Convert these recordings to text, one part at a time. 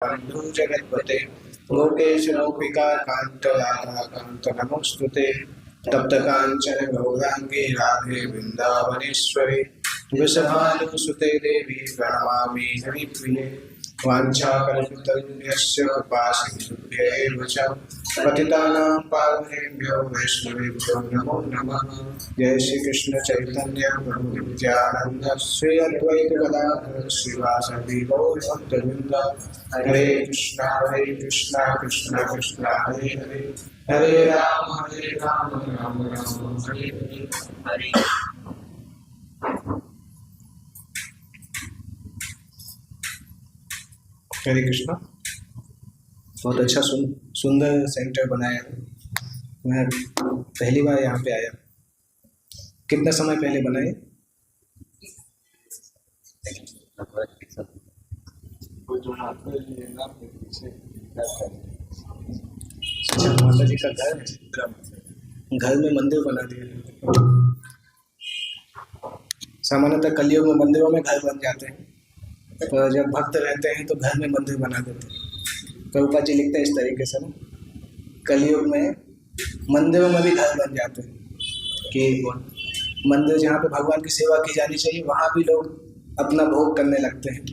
बन्धु जगत्पते गोपेश गोपिका कांत राधा कांत नमोस्तुते तप्त कांचन गौरांगी राधे वृंदावनेश्वरी वृषभानुसुते देवी प्रणमामि हरिप्रिये वाञ्छाकल्पतरुभ्यश्च कृपासिन्धुभ्यैव च पतितानां पावनेभ्यो वैष्णवेभ्यो नमो नमः। जय श्री कृष्ण चैतन्य प्रभु नित्यानंद श्री अद्वैत गदाधर श्रीवासदि गौर भक्तवृंद। हरे कृष्णा कृष्ण कृष्ण हरे हरे हरे राम राम राम हरे हरे। हरे कृष्णा। बहुत अच्छा सुंदर सेंटर बनाया। मैं पहली बार यहाँ पे आया। कितना समय पहले बनाए? अच्छा, माता जी का घर है, घर में मंदिर बना दिया। सामान्यतः कलयुग में मंदिरों में घर बन जाते हैं, तो जब भक्त रहते हैं तो घर में मंदिर बना देते हैं। प्रभुपाद जी लिखते हैं इस तरीके से ना, कलयुग में मंदिरों में भी घर बन जाते हैं कि मंदिर जहाँ पे भगवान की सेवा की जानी चाहिए वहाँ भी लोग अपना भोग करने लगते हैं,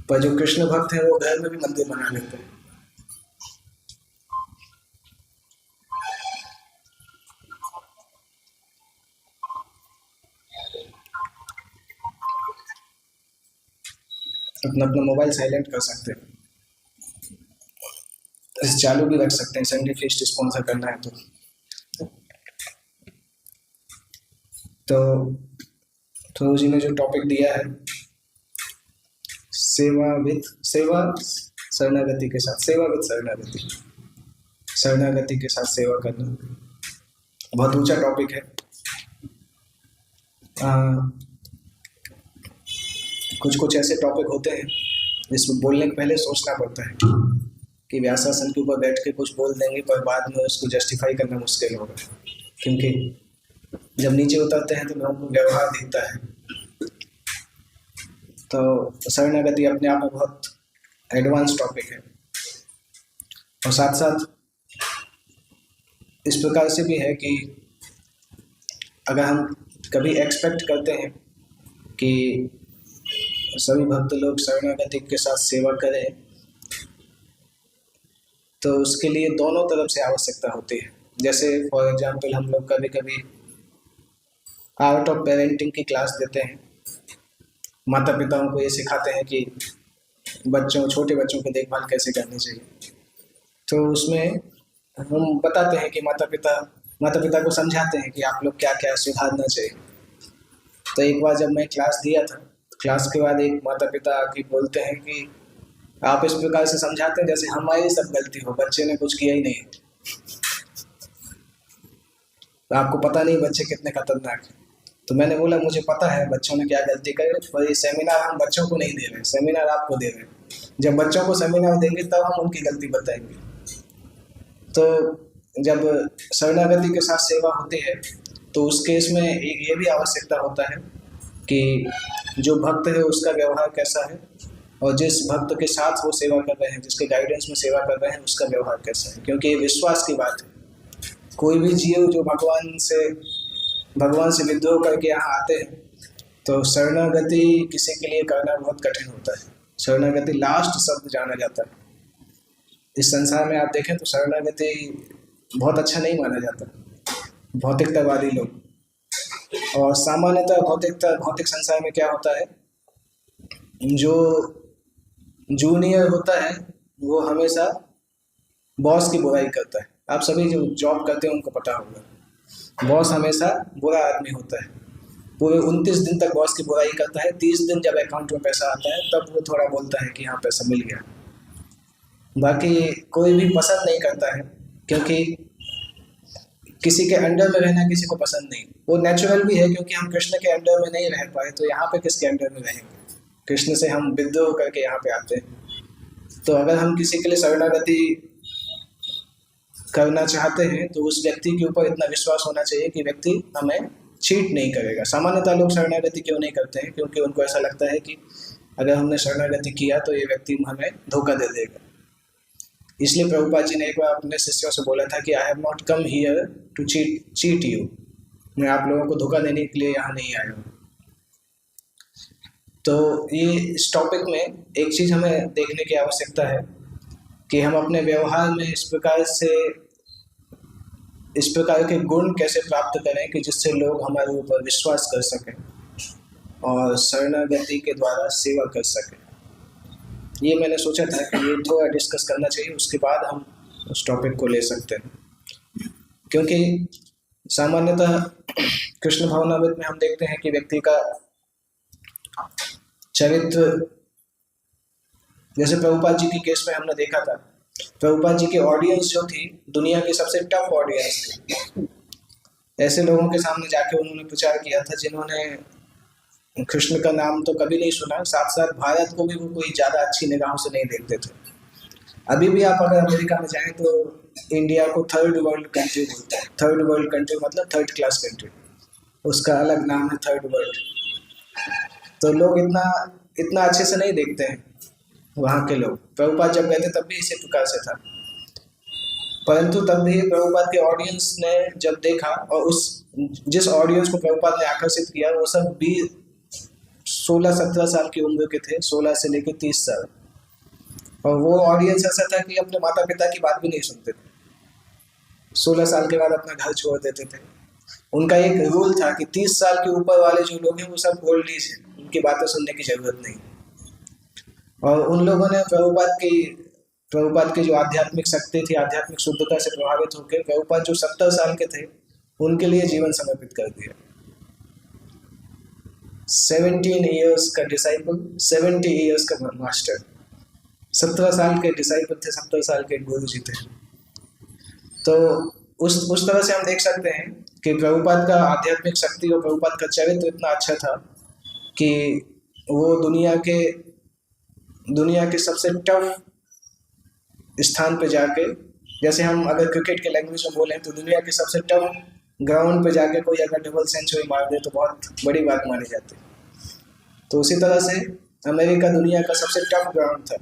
पर जो कृष्ण भक्त हैं वो घर में भी मंदिर बना लेते हैं। अपना अपना मोबाइल साइलेंट कर सकते हैं, चालू भी रख सकते हैं, संडे फेस्ट स्पॉन्सर करना है तो तो जी ने जो टॉपिक दिया है सेवा शरणागति के साथ, सेवा विद शरणागति, शरणागति के साथ सेवा करना बहुत ऊंचा टॉपिक है। कुछ ऐसे टॉपिक होते हैं जिसमें बोलने के पहले सोचना पड़ता है कि व्यासासन के ऊपर बैठ के कुछ बोल देंगे पर बाद में उसको जस्टिफाई करना मुश्किल होगा, क्योंकि जब नीचे उतरते हैं तो लोगों को व्यवहार दिखता है। तो शरणागति अपने आप में बहुत एडवांस टॉपिक है, और साथ साथ इस प्रकार से भी है कि अगर हम कभी एक्सपेक्ट करते हैं कि सभी भक्त लोग शरणागति के साथ सेवा करें, तो उसके लिए दोनों तरफ से आवश्यकता होती है। जैसे फॉर एग्जांपल हम लोग कभी कभी आर्ट ऑफ पेरेंटिंग की क्लास देते हैं, माता पिताओं को ये सिखाते हैं कि छोटे बच्चों की देखभाल कैसे करनी चाहिए। तो उसमें हम बताते हैं कि माता पिता को समझाते हैं कि आप लोग क्या क्या सुधारना चाहिए। तो एक बार जब मैं क्लास दिया था, क्लास के बाद एक माता पिता आके बोलते हैं कि आप इस प्रकार से समझाते हैं जैसे हमारी सब गलती हो, बच्चे ने कुछ किया ही नहीं। तो आपको पता नहीं बच्चे कितने खतरनाक हैं। तो मैंने बोला मुझे पता है बच्चों ने क्या गलती करे, पर ये सेमिनार हम बच्चों को नहीं दे रहे, सेमिनार आपको दे रहे हैं। जब बच्चों को सेमिनार देंगे तब हम उनकी गलती बताएंगे। तो जब शरणागति के साथ सेवा होती है तो उस केस में ये भी आवश्यकता होता है कि जो भक्त है उसका व्यवहार कैसा है, और जिस भक्त के साथ वो सेवा कर रहे हैं, जिसके गाइडेंस में सेवा कर रहे हैं, उसका व्यवहार कैसा है। क्योंकि ये विश्वास की बात है। कोई भी जीव जो भगवान से विद्रोह करके यहाँ आते हैं तो शरणागति किसी के लिए करना बहुत कठिन होता है। शरणागति लास्ट शब्द जाना जाता है। इस संसार में आप देखें तो शरणागति बहुत अच्छा नहीं माना जाता, भौतिकतावादी लोग। और सामान्यतः भौतिक संसार में क्या होता है, जो जूनियर होता है वो हमेशा बॉस की बुराई करता है। आप सभी जो जॉब करते हैं उनको पता होगा, बॉस हमेशा बुरा आदमी होता है। पूरे 29 दिन तक बॉस की बुराई करता है, 30 दिन जब अकाउंट में पैसा आता है तब वो थोड़ा बोलता है कि हाँ पैसा मिल गया। बाकी कोई भी पसंद नहीं करता है, क्योंकि किसी के अंडर में रहना किसी को पसंद नहीं। वो नेचुरल भी है, क्योंकि हम कृष्ण के अंडर में नहीं रह पाए तो यहाँ पे किसके अंडर में रहेंगे। कृष्ण से हम विद्रोह करके यहाँ पे आते हैं। तो अगर हम किसी के लिए शरणागति करना चाहते हैं तो उस व्यक्ति के ऊपर इतना विश्वास होना चाहिए कि व्यक्ति हमें चीट नहीं करेगा। सामान्यतः लोग शरणागति क्यों नहीं करते हैं, क्योंकि उनको ऐसा लगता है कि अगर हमने शरणागति किया तो ये व्यक्ति हमें धोखा दे देगा। इसलिए प्रभुपाद जी ने एक बार अपने शिष्यों से बोला था कि I have not come here to cheat you, मैं आप लोगों को धोखा देने के लिए यहाँ नहीं आया हूँ। तो ये इस टॉपिक में एक चीज़ हमें देखने की आवश्यकता है कि हम अपने व्यवहार में इस प्रकार के गुण कैसे प्राप्त करें कि जिससे लोग हमारे ऊपर विश्वास कर सकें और शरणागति के द्वारा सेवा कर सकें। ये मैंने सोचा था कि ये थोड़ा डिस्कस करना चाहिए, उसके बाद हम उस टॉपिक को ले सकते हैं। क्योंकि सामान्यतः कृष्ण भावनामृत में हम देखते हैं कि व्यक्ति का चरित्र, जैसे प्रभुपाद जी के केस में हमने देखा था, प्रभुपाद जी की ऑडियंस जो थी दुनिया की सबसे टफ ऑडियंस थी। ऐसे लोगों के सामने जाके उन्होंने प्रचार किया था जिन्होंने कृष्ण का नाम तो कभी नहीं सुना, साथ साथ भारत को भी वो कोई ज़्यादा अच्छी निगाहों से नहीं देखते थे। अभी भी आप अगर अमेरिका में जाएं तो इंडिया को थर्ड वर्ल्ड कंट्री बोलते हैं। थर्ड वर्ल्ड कंट्री मतलब थर्ड क्लास कंट्री, उसका अलग नाम है थर्ड वर्ल्ड। तो लोग इतना अच्छे से नहीं देखते हैं वहाँ के लोग। प्रभुपाद जब गए थे तब भी इसी प्रकार से था, परंतु तब भी प्रभुपाद के ऑडियंस ने जब देखा और जिस ऑडियंस को प्रभुपाद ने आकर्षित किया वो सब भी 16-17 साल की उम्र के थे, 16 से लेकर 30 साल। और वो ऑडियंस ऐसा था कि अपने माता पिता की बात भी नहीं सुनते थे, 16 साल के बाद अपना घर छोड़ देते थे। उनका एक रूल था कि 30 साल के ऊपर वाले जो लोग हैं वो सब ओल्ड एज हैं, उनकी बातें सुनने की जरूरत नहीं। और उन लोगों ने प्रभुपाद की जो आध्यात्मिक शक्ति थी, आध्यात्मिक शुद्धता से प्रभावित होकर प्रभुपाद जो 70 साल के थे उनके लिए जीवन समर्पित कर दिया। 17 इयर्स का डिसाइपल, 70 इयर्स का मास्टर। 17 साल के डिसाइपल थे, 70 साल के गुरु जी थे। तो उस तरह से हम देख सकते हैं कि प्रभुपाद का आध्यात्मिक शक्ति और प्रभुपाद का चरित्र इतना अच्छा था कि वो दुनिया के सबसे टफ स्थान पे जाके, जैसे हम अगर क्रिकेट के लैंग्वेज में बोलें तो दुनिया के सबसे टफ ग्राउंड पे जाके कोई अगर डबल सेंचुरी मार दे तो बहुत बड़ी बात मानी जाती है। तो उसी तरह से अमेरिका दुनिया का सबसे टफ ग्राउंड था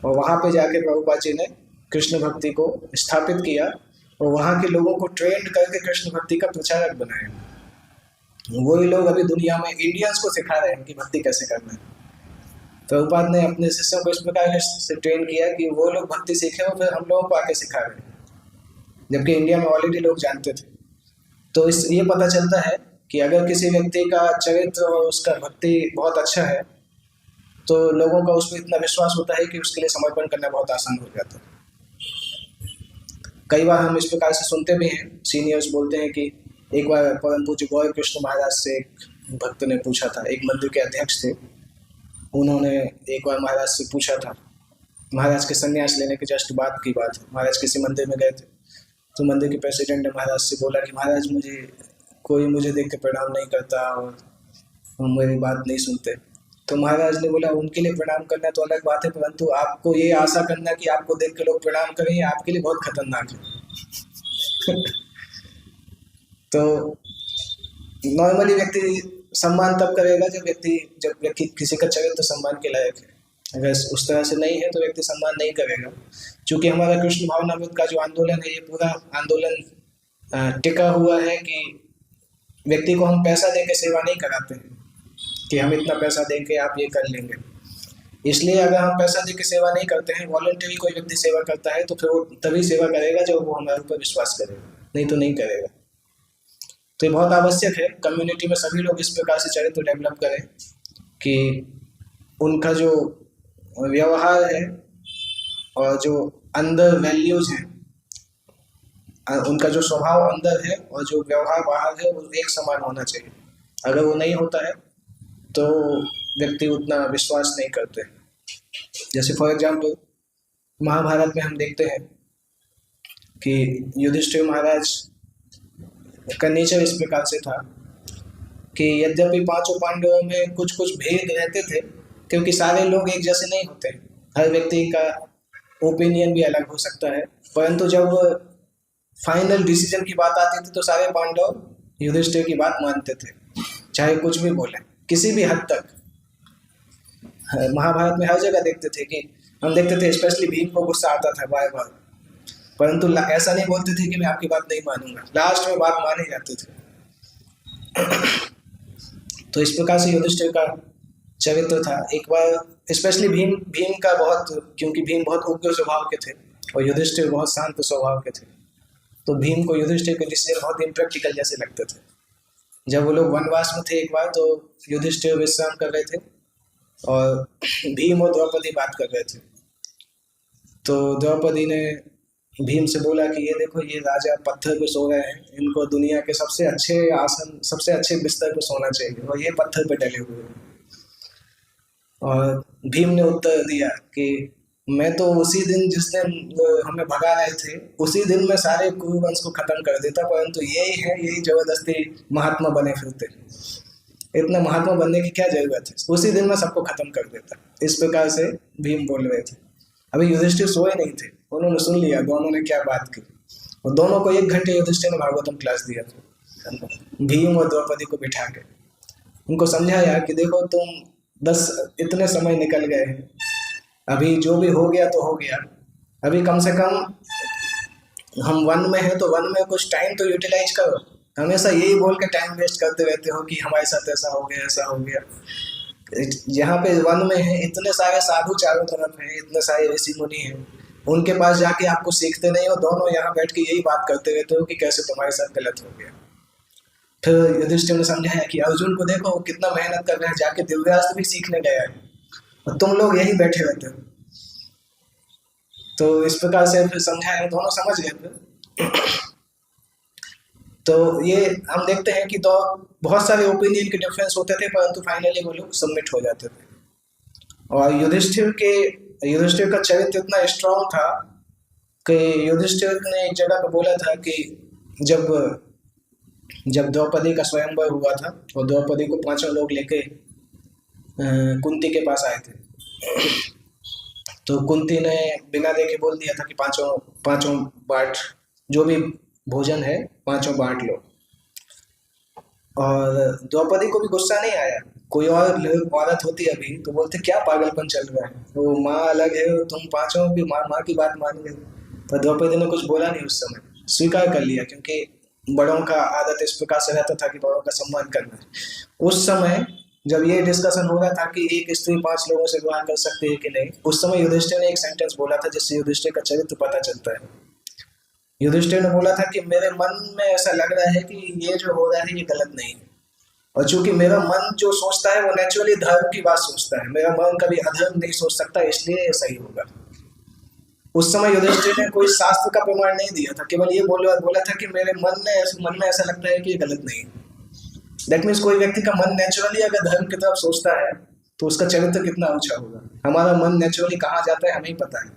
और वहाँ पे जाके प्रभुपाद जी ने कृष्ण भक्ति को स्थापित किया और वहाँ के लोगों को ट्रेंड करके कृष्ण भक्ति का प्रचारक बनाया। वही लोग अभी दुनिया में इंडियंस को सिखा रहे हैं कि भक्ति कैसे करना है। प्रभुपाद ने अपने शिष्यों को इस प्रकार से ट्रेन किया कि वो लोग भक्ति सीखे और फिर हम लोगों को आके सिखा रहे हैं, जबकि इंडिया में ऑलरेडी लोग जानते थे। तो ये पता चलता है कि अगर किसी व्यक्ति का चरित्र और उसका भक्ति बहुत अच्छा है तो लोगों का उस पर इतना विश्वास होता है कि उसके लिए समर्पण करना बहुत आसान हो जाता है। कई बार हम इस प्रकार से सुनते भी हैं, सीनियर्स बोलते हैं कि एक बार परम पूज्य गौर कृष्ण महाराज से एक भक्त ने पूछा था, एक मंदिर के अध्यक्ष थे, उन्होंने एक बार महाराज से पूछा था, महाराज के संन्यास लेने के जस्ट बाद की बात है। महाराज किसी मंदिर में गए थे तो मंदिर के प्रेसिडेंट ने महाराज से बोला कि महाराज कोई मुझे देख के प्रणाम नहीं करता और मेरी बात नहीं सुनते। तो महाराज ने बोला उनके लिए प्रणाम करना तो अलग बात है, परंतु आपको ये आशा करना कि आपको देख के लोग प्रणाम करें ये आपके लिए बहुत खतरनाक है। तो नॉर्मली व्यक्ति सम्मान तब करेगा जब व्यक्ति किसी का चरित्र सम्मान के लायक है। अगर उस तरह से नहीं है तो व्यक्ति सम्मान नहीं करेगा। क्योंकि हमारा कृष्ण भावनामृत का जो आंदोलन है, ये पूरा आंदोलन टिका हुआ है कि व्यक्ति को हम पैसा देके सेवा नहीं कराते हैं कि हम इतना पैसा देंगे आप ये कर लेंगे। इसलिए अगर हम पैसा देके सेवा नहीं करते हैं, वॉलंटरी कोई व्यक्ति सेवा करता है तो फिर वो तभी सेवा करेगा जब वो हमारे ऊपर विश्वास करेगा, नहीं तो नहीं करेगा। तो ये बहुत आवश्यक है कम्युनिटी में सभी लोग इस प्रकार से चरित्र डेवलप करें कि उनका जो व्यवहार है और जो अंदर वैल्यूज हैं, उनका जो स्वभाव अंदर है और जो व्यवहार बाहर है वो एक समान होना चाहिए। अगर वो नहीं होता है तो व्यक्ति उतना विश्वास नहीं करते। जैसे फॉर एग्जाम्पल महाभारत में हम देखते हैं कि युधिष्ठिर महाराज का नेचर इस प्रकार से था कि यद्यपि पांचों पांडवों में कुछ कुछ भेद रहते थे, क्योंकि सारे लोग एक जैसे नहीं होते, हर व्यक्ति का ओपिनियन भी अलग हो सकता है, परंतु जब फाइनल डिसीजन की बात आती थी तो सारे पांडव युधिष्ठिर की बात मानते थे, चाहे कुछ भी बोले किसी भी हद तक। महाभारत में हर जगह देखते थे कि हम देखते थे स्पेशली भीम को गुस्सा आता था बार बार, परंतु ऐसा नहीं बोलते थे कि मैं आपकी बात नहीं मानूंगा, लास्ट में बात मान ही जाते थे। तो इस प्रकार से युधिष्ठिर का चरित्र था। एक बार स्पेशली भीम का बहुत, क्योंकि भीम बहुत उग्र स्वभाव के थे और युधिष्ठिर बहुत शांत स्वभाव के थे, तो भीम को युधिष्ठिर के डिसीजन बहुत इम्प्रैक्टिकल जैसे लगते थे। जब वो लोग वनवास में थे एक बार, तो युधिष्ठिर विश्राम कर रहे थे और भीम और द्रौपदी बात कर रहे थे। तो द्रौपदी ने भीम से बोला कि ये देखो, ये राजा पत्थर पे सो रहे हैं, इनको दुनिया के सबसे अच्छे आसन, सबसे अच्छे बिस्तर पे सोना चाहिए और ये पत्थर पे डले हुए हैं। और भीम ने उत्तर दिया कि मैं तो उसी दिन, जिस दिन हमें भगा रहे थे, उसी दिन मैं सारे कुरुवंश को खत्म कर देता, परंतु यही है, यही जबरदस्ती महात्मा बने फिरते, इतना महात्मा बनने की क्या जरूरत है, उसी दिन मैं सबको खत्म कर देता। इस प्रकार से भीम बोल रहे थे। अभी युधिष्ठिर सोए नहीं थे, उन्होंने सुन लिया दोनों ने क्या बात की, और दोनों को 1 घंटे युधिष्ठिर ने भागवतम क्लास दिया था, भीम और द्रौपदी को बिठा के उनको समझाया कि देखो तुम 10 इतने समय निकल गए हैं, अभी जो भी हो गया तो हो गया, अभी कम से कम हम वन में हैं तो वन में कुछ टाइम तो यूटिलाइज करो। हमेशा यही बोल के टाइम वेस्ट करते रहते हो कि हमारे साथ ऐसा हो गया, ऐसा हो गया। यहाँ पे वन में है, इतने सारे साधु चारों तरफ हैं, इतने सारे ऋषि मुनि हैं, उनके पास जाके आपको सीखते नहीं हो, दोनों यहाँ बैठ के यही बात करते रहते हो कि कैसे तुम्हारे साथ गलत हो गया। फिर युधिष्ठिर ने समझाया कि अर्जुन को देखो, वो कितना मेहनत कर रहे हैं, जाके दिव्यास्त्र भी सीखने गया है और तुम लोग यही बैठे रहते हो। तो इस प्रकार से फिर समझाया, दोनों समझ गए फिर। तो ये हम देखते हैं कि तो बहुत सारे ओपिनियन के डिफरेंस होते थे, परंतु फाइनली वो लोग सबमिट हो जाते थे। और युधिष्ठिर का चरित्र इतना स्ट्रांग था कि युधिष्ठिर ने एक जगह पर बोला था कि जब द्रौपदी का स्वयंवर हुआ था और द्रौपदी को 5 लोग लेके कुंती के पास आए थे, तो कुंती ने बिना देखे बोल दिया था कि पांचों बांट, जो भी भोजन है 5 बांट लो। और द्रौपदी को भी गुस्सा नहीं आया। कोई और औरत होती अभी तो बोलते क्या पागलपन चल रहा है, वो माँ अलग है, तुम 5 भी माँ की बात मान गए। पर द्रौपदी ने कुछ बोला नहीं, उस समय स्वीकार कर लिया, क्योंकि बड़ों का आदत इस प्रकार से रहता था कि बड़ों का सम्मान करना। उस समय जब ये डिस्कशन हो रहा था कि एक स्त्री 5 लोगों से विवाह कर सकती है कि नहीं, उस समय युधिष्ठिर ने एक सेंटेंस बोला था जिससे युधिष्ठिर का चरित्र पता चलता है। युधिष्ठिर ने बोला था कि मेरे मन में ऐसा लग रहा है कि ये जो हो रहा है ये गलत नहीं है, और चूंकि मेरा मन जो सोचता है वो नेचुरली धर्म की बात सोचता है, मेरा मन कभी अधर्म नहीं सोच सकता, इसलिए ये सही होगा। उस समय युधिष्ठिर ने कोई शास्त्र का प्रमाण नहीं दिया था, केवल ये बोला था कि मेरे मन में ऐसा लगता है कि ये गलत नहीं है। दैट मीन्स कोई व्यक्ति का मन नेचुरली अगर धर्म की तरफ सोचता है तो उसका चरित्र कितना ऊंचा होगा। हमारा मन नेचुरली कहाँ जाता है हमें ही पता है,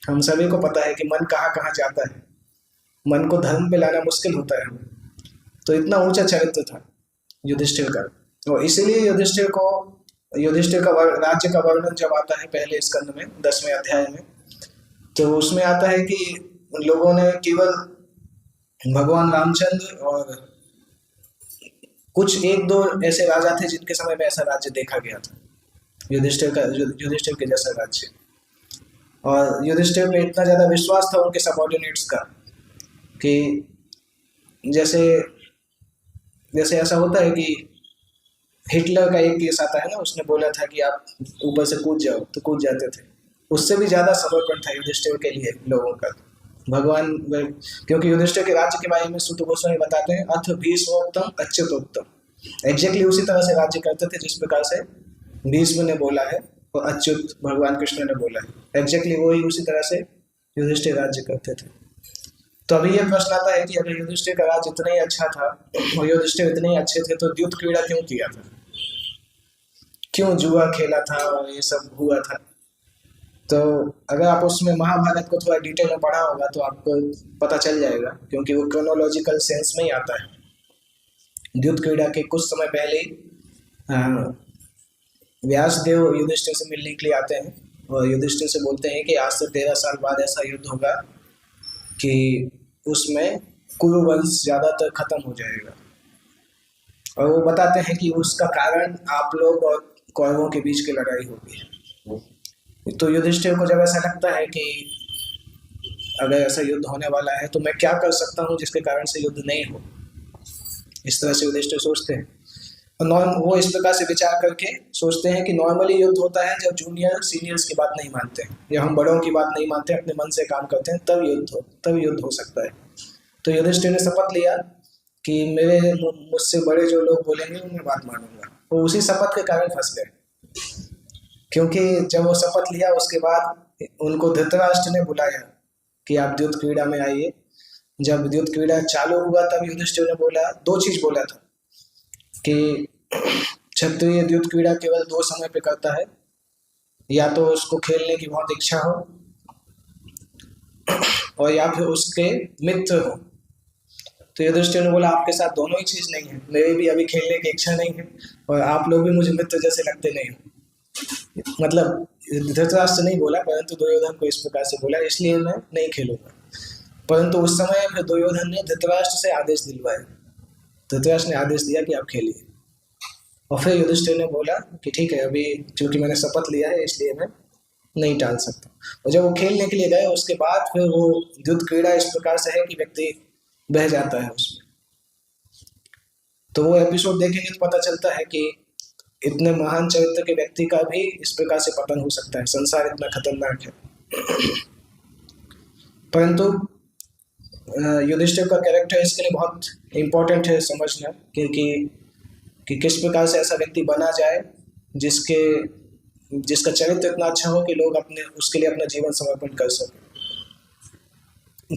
हम सभी को पता है कि मन कहाँ जाता है। मन को धर्म पे लाना मुश्किल होता है हमें। तो इतना ऊंचा चरित्र था युधिष्ठिर का, और इसीलिए युधिष्ठिर का राज्य का वर्णन जब आता है पहले स्कंद में 10वें अध्याय में, तो उसमें आता है कि लोगों ने केवल भगवान रामचंद्र और कुछ 1-2 ऐसे राजा थे जिनके समय में ऐसा राज्य देखा गया था, युधिष्ठिर के जैसा राज्य। और युधिष्ठिर पे इतना ज़्यादा विश्वास था उनके सबऑर्डिनेट्स का कि जैसे ऐसा होता है कि हिटलर का एक केस आता है ना, उसने बोला था कि आप ऊपर से कूद जाओ, तो कूद जाते थे। उससे भी ज़्यादा समर्पण था युधिष्ठिर के लिए लोगों का भगवान, क्योंकि युधिष्ठिर के राज्य के बारे में सूत गोस्वामी बताते हैं, अथ भीष्मोक्तम अच्युतोक्तम। एग्जैक्टली उसी तरह से राज्य करते थे जिस प्रकार से भीष्म ने बोला है और अच्युत भगवान कृष्ण ने बोला है, एग्जैक्टली वही उसी तरह से युधिष्ठिर राज्य करते थे। तो अभी ये प्रश्न आता है कि अगर युधिष्ठिर का राज्य इतना ही अच्छा था और युधिष्ठिर इतने ही अच्छे थे तो द्युत क्रीड़ा क्यों किया था, क्यों जुआ खेला था और ये सब हुआ था। तो अगर आप उसमें महाभारत को थोड़ा डिटेल में पढ़ा होगा तो आपको पता चल जाएगा, क्योंकि वो क्रोनोलॉजिकल सेंस में ही आता है। द्युत क्रीड़ा के कुछ समय पहले व्यासदेव युधिष्ठिर से मिलने के लिए आते हैं और युधिष्ठिर से बोलते हैं कि आज से 13 साल बाद ऐसा युद्ध होगा कि उसमें कुरुवंश ज़्यादातर खत्म हो जाएगा। और वो बताते हैं कि उसका कारण आप लोग और कौरवों के बीच की लड़ाई होगी। तो युधिष्ठिर को जब ऐसा लगता है कि अगर ऐसा युद्ध होने वाला है तो मैं क्या कर सकता हूँ जिसके कारण से युद्ध नहीं हो, इस तरह से युधिष्ठिर सोचते हैं। वो इस प्रकार से विचार करके सोचते हैं कि नॉर्मली युद्ध होता है जब जूनियर सीनियर्स की बात नहीं मानते हैं, या हम बड़ों की बात नहीं मानते, अपने मन से काम करते हैं, तब युद्ध हो सकता है। तो युधिष्ठिर ने शपथ लिया कि मुझसे बड़े जो लोग बोलेंगे मैं बात मानूंगा। वो उसी शपथ के कारण फंस गए, क्योंकि जब वो शपथ लिया उसके बाद उनको धृतराष्ट्र ने बुलाया कि आप युद्ध क्रीड़ा में आइए। जब युद्ध क्रीड़ा चालू हुआ तब युधिष्ठिर ने बोला, दो चीज बोला था कि क्षत्रिय युद्ध क्रीड़ा केवल 2 समय पे करता है, या तो उसको खेलने की बहुत इच्छा हो और या फिर उसके मित्र हो। तो युधिष्ठिर ने बोला आपके साथ दोनों ही चीज नहीं है, मेरी भी अभी खेलने की इच्छा नहीं है और आप लोग भी मुझे मित्र जैसे लगते नहीं हो। मतलब धृतराष्ट्र नहीं बोला, परंतु दुर्योधन को इस प्रकार से बोला, इसलिए मैं नहीं खेलूंगा। परंतु उस समय फिर दुर्योधन ने धृतराष्ट्र से आदेश दिलवाया, धृतराष्ट्र ने आदेश दिया कि आप खेलिए। और फिर युधिष्ठिर ने बोला कि ठीक है, अभी क्योंकि मैंने शपथ लिया है इसलिए मैं नहीं टाल सकता। और जब वो खेलने के लिए गए उसके बाद फिर वो युद्ध क्रीड़ा इस प्रकार से है कि व्यक्ति बह जाता है उसमें। तो वो एपिसोड देखेंगे तो पता चलता है कि इतने महान चरित्र के व्यक्ति का भी इस प्रकार से पतन हो सकता है, संसार इतना खतरनाक है। परंतु युधिष्ठिर का कैरेक्टर इसके लिए बहुत इम्पोर्टेंट है समझना, क्योंकि कि किस प्रकार से ऐसा व्यक्ति बना जाए जिसका चरित्र इतना अच्छा हो कि लोग उसके लिए अपना जीवन समर्पण कर सके।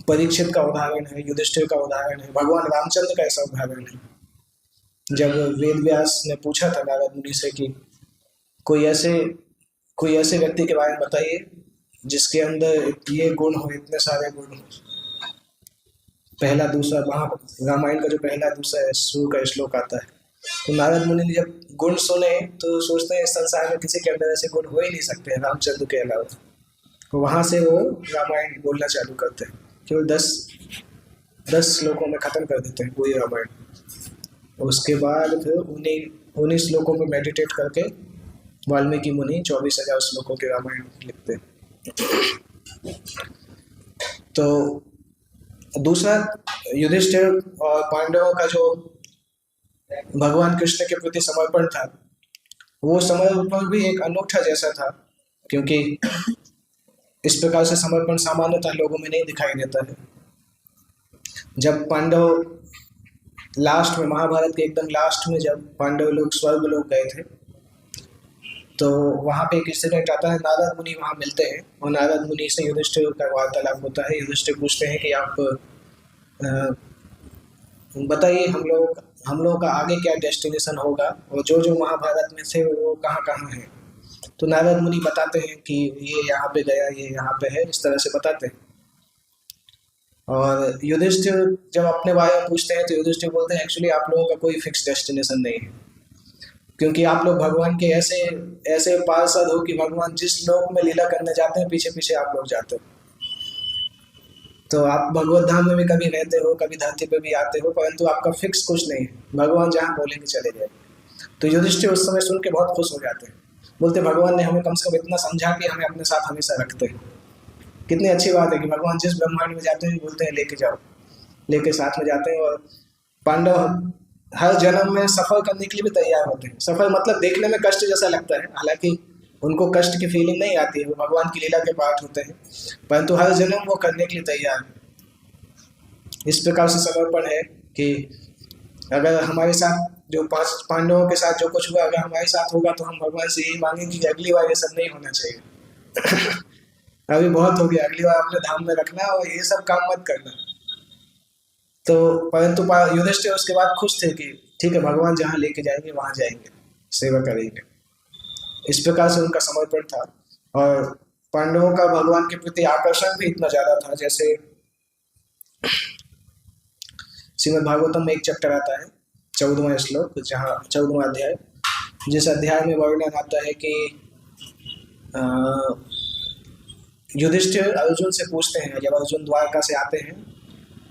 परीक्षित का उदाहरण है, युधिष्ठिर का उदाहरण है, भगवान रामचंद्र का ऐसा उदाहरण है। जब वेद व्यास ने पूछा था नारद मुनि से कि कोई ऐसे व्यक्ति के बारे में बताइए जिसके अंदर ये गुण हो, इतने सारे गुण हो। पहला दूसरा रामायण का जो पहला दूसरा शुरू का श्लोक आता है, तो नारद मुनि ने जब गुण सुने तो सोचते हैं इस संसार में किसी के अंदर ऐसे गुण हो ही नहीं सकते हैं रामचंद्र के अलावा। तो वहां से वो रामायण बोलना चालू करते हैं, केवल 10 श्लोकों में खत्म कर देते हैं पूरी रामायण। उसके बाद फिर उन्हीं श्लोकों पर मेडिटेट करके वाल्मीकि मुनि 24,000 श्लोकों के रामायण लिखते हैं। तो दूसरा, युधिष्ठिर और पांडवों का जो भगवान कृष्ण के प्रति समर्पण था, वो समर्पण भी एक अनोखा जैसा था, क्योंकि इस प्रकार से समर्पण सामान्यतः लोगों में नहीं दिखाई देता है। जब पांडव लास्ट में, महाभारत के एकदम लास्ट में, जब पांडव लोग स्वर्ग लोग गए थे तो वहाँ पे एक इंसिडेंट आता है, नारद मुनि वहाँ मिलते हैं और नारद मुनि से युधिष्ठिर का वार्तालाप होता है। युधिष्ठिर पूछते हैं कि आप बताइए हम लोग का आगे क्या डेस्टिनेशन होगा और जो जो महाभारत में थे वो कहाँ कहाँ हैं। तो नारद मुनि बताते हैं कि ये यहाँ पे गया, ये यहाँ पे है, इस तरह से बताते हैं। और युधिष्ठिर जब अपने बारे में पूछते हैं तो युधिष्ठिर बोलते हैं एक्चुअली आप लोगों का कोई फिक्स डेस्टिनेशन नहीं है, क्योंकि आप लोग भगवान के ऐसे पार्षद हो कि भगवान जिस लोक में लीला करने जाते हैं पीछे पीछे आप लोग जाते हो। तो आप भगवत धाम में भी कभी रहते हो, कभी धरती पे भी आते हो, परंतु आपका फिक्स कुछ नहीं है, भगवान जहाँ बोलेंगे चले जाए। तो युधिष्ठिर उस समय सुन के बहुत खुश हो जाते हैं, बोलते भगवान ने हमें कम से कम इतना समझा कि हमें अपने साथ हमेशा रखते हैं। कितनी अच्छी बात है कि भगवान जिस ब्रह्मांड में जाते हैं बोलते हैं लेके जाओ, लेके साथ में जाते हैं। और पांडव हर जन्म में सफर करने के लिए भी तैयार होते हैं। सफर मतलब देखने में कष्ट जैसा लगता है, हालांकि उनको कष्ट की फीलिंग नहीं आती है, वो भगवान की लीला के पार्ट होते हैं, परंतु हर जन्म वो करने के लिए तैयार है। इस प्रकार से समर्पण है कि अगर हमारे साथ जो 5 पांडवों के साथ जो कुछ हुआ अगर हमारे साथ होगा तो हम भगवान से यही मांगेंगे कि अगली बार ये सब नहीं होना चाहिए। अभी बहुत हो गया, अगली बार अपने धाम में रखना और ये सब काम मत करना। तो परंतु युधिष्ठिर उसके बाद खुश थे कि ठीक है, भगवान जहाँ लेके जाएंगे वहां जाएंगे, सेवा करेंगे। इस प्रकार से उनका समर्पण था। और पांडवों का भगवान के प्रति आकर्षण भी इतना ज्यादा था, जैसे श्रीमद् भागवतम में एक चैप्टर आता है 14वां श्लोक, जहाँ 14वां अध्याय, जिस अध्याय में वर्णन आता है कि युधिष्ठिर अर्जुन से पूछते हैं, जब अर्जुन द्वारका से आते हैं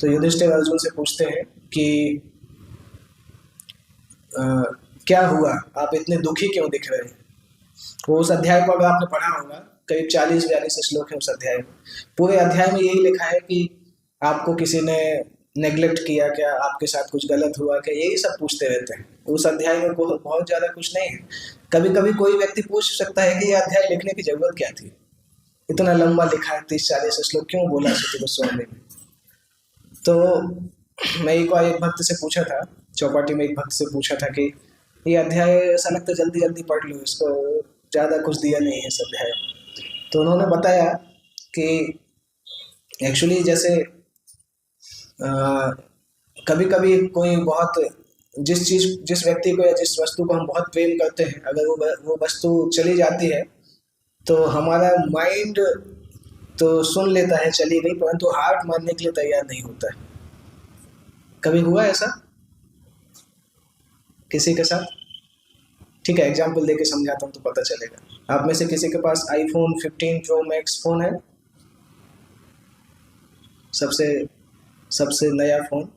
तो युधिष्ठिर अर्जुन से पूछते हैं कि क्या हुआ, आप इतने दुखी क्यों दिख रहे हैं। वो उस अध्याय को अगर आपने पढ़ा होगा, करीब 40-42 श्लोक है उस अध्याय में। पूरे अध्याय में यही लिखा है कि आपको किसी ने नेग्लेक्ट किया क्या, आपके साथ कुछ गलत हुआ क्या, यही सब पूछते रहते हैं। उस अध्याय में बहुत ज़्यादा कुछ नहीं है। कभी कभी कोई व्यक्ति पूछ सकता है कि ये अध्याय लिखने की जरूरत क्या थी, इतना लंबा लिखा है, 30-40 श्लोक क्यों बोला सुत गोस्वामी ने। तो मैं एक बार एक भक्त से पूछा था, चौपाटी में एक भक्त से पूछा था कि ये अध्याय ऐसा लगता है जल्दी जल्दी पढ़ लो, इसको ज़्यादा कुछ दिया नहीं है इस अध्याय। तो उन्होंने बताया कि एक्चुअली जैसे कभी कभी कोई बहुत जिस व्यक्ति को या जिस वस्तु को हम बहुत प्रेम करते हैं, अगर वो वस्तु चली जाती है तो हमारा माइंड तो सुन लेता है चली गई, परंतु हार्ट मानने के लिए तैयार नहीं होता है। कभी हुआ ऐसा किसी के साथ? ठीक है, एग्जाम्पल देके समझाता हूँ तो पता चलेगा। आप में से किसी के पास iPhone 15 Pro Max फोन है? सबसे नया फोन।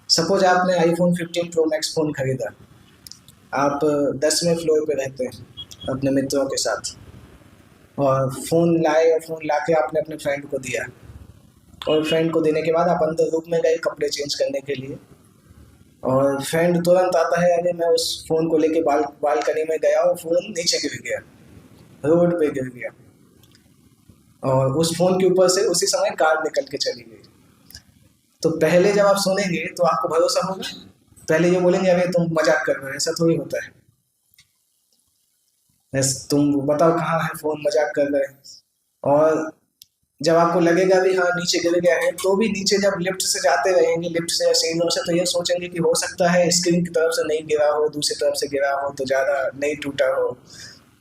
सपोज आपने iPhone 15 Pro Max फोन खरीदा, आप 10वें फ्लोर पे रहते हैं अपने मित्रों के साथ, और फ़ोन लाए और फ़ोन लाके आपने अपने फ्रेंड को दिया, और फ्रेंड को देने के बाद आप अंदर रूम में गए कपड़े चेंज करने के लिए, और फ्रेंड तुरंत आता है, अरे मैं उस फ़ोन को लेके बालकनी में गया और फ़ोन नीचे गिर गया, रोड पे गिर गया, और उस फ़ोन के ऊपर से उसी समय कार निकल के चली गई। तो पहले जब आप सुनेंगे तो आपको भरोसा होगा, पहले ये बोलेंगे अरे तुम मजाक कर रहे हो, ऐसा थोड़ी होता है, तुम बताओ कहाँ है फ़ोन, मजाक कर रहे हैं। और जब आपको लगेगा भी हाँ नीचे गिर गया है, तो भी नीचे जब लिफ्ट से जाते रहेंगे, लिफ्ट से या सीढ़ियों से, तो ये सोचेंगे कि हो सकता है स्क्रीन की तरफ से नहीं गिरा हो, दूसरी तरफ से गिरा हो तो ज़्यादा नहीं टूटा हो,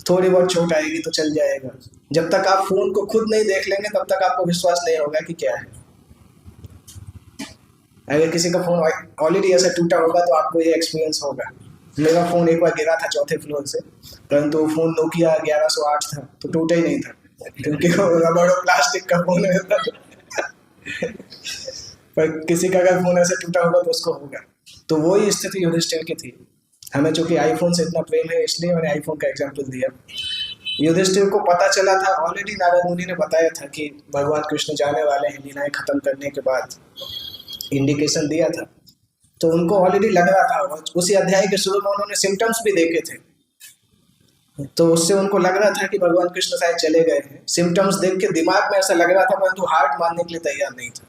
थोड़ी बहुत चोट आएगी तो चल जाएगा। जब तक आप फ़ोन को खुद नहीं देख लेंगे तब तक आपको विश्वास नहीं होगा कि क्या है। अगर किसी का फ़ोन ऑलरेडी ऐसा टूटा होगा तो आपको ये एक्सपीरियंस होगा। मेरा फ़ोन एक बार गिरा था 4थे फ्लोर से, परंतु वो फ़ोन नोकिया 1108 था, तो टूटा ही नहीं था, क्योंकि वो रबड़ और प्लास्टिक का फ़ोन है। पर किसी का अगर फ़ोन ऐसे टूटा होगा तो उसको होगा। तो वही स्थिति युधिष्ठिर की थी। हमें चूंकि आईफोन से इतना प्रेम है इसलिए मैंने आईफोन का एग्जाम्पल दिया। युधिष्ठिर को पता चला था, ऑलरेडी नारद मुनि ने बताया था कि भगवान कृष्ण जाने वाले हैं, लीलाएं खत्म करने के बाद इंडिकेशन दिया था, तो उनको ऑलरेडी लग रहा था। उसी अध्याय के शुरू में उन्होंने सिम्टम्स भी देखे थे, तो उससे उनको लग रहा था कि भगवान कृष्ण शायद चले गए हैं। सिम्टम्स देख के दिमाग में ऐसा लग रहा था, परंतु हार्ट मानने के लिए तैयार नहीं था।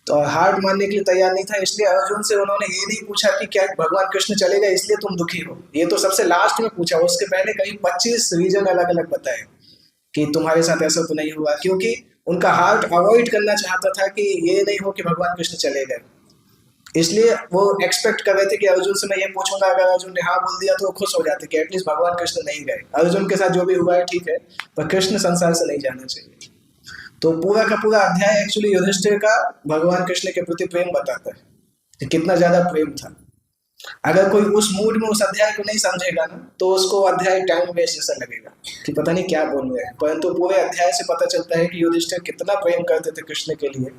तो हार्ट मानने के लिए तैयार नहीं था, इसलिए अर्जुन से उन्होंने ये नहीं पूछा कि क्या भगवान कृष्ण चले गए इसलिए तुम दुखी हो, ये तो सबसे लास्ट में पूछा। उसके पहले करीब 25 रीजन अलग अलग बताए कि तुम्हारे साथ ऐसा तो नहीं हुआ, क्योंकि उनका हार्ट अवॉइड करना चाहता था कि ये नहीं हो कि भगवान कृष्ण चले गए। इसलिए वो एक्सपेक्ट कर रहे थे कि अर्जुन से मैं ये पूछूंगा, अगर अर्जुन ने हाँ बोल दिया तो वो खुश हो जाते कि एटलीस्ट भगवान कृष्ण नहीं गए, अर्जुन के साथ जो भी हुआ है ठीक है, पर कृष्ण संसार से नहीं जाना चाहिए। तो पूरा का पूरा अध्याय एक्चुअली युधिष्ठिर का भगवान कृष्ण के प्रति प्रेम बताता है कि कितना ज्यादा प्रेम था। अगर कोई उस मूड में उस अध्याय को नहीं समझेगा ना, तो उसको अध्याय टाइम वेस्ट जैसा लगेगा कि पता नहीं क्या बोल रहे हैं, परंतु पूरे अध्याय से पता चलता है कि युधिष्ठिर कितना प्रेम करते थे कृष्ण के लिए,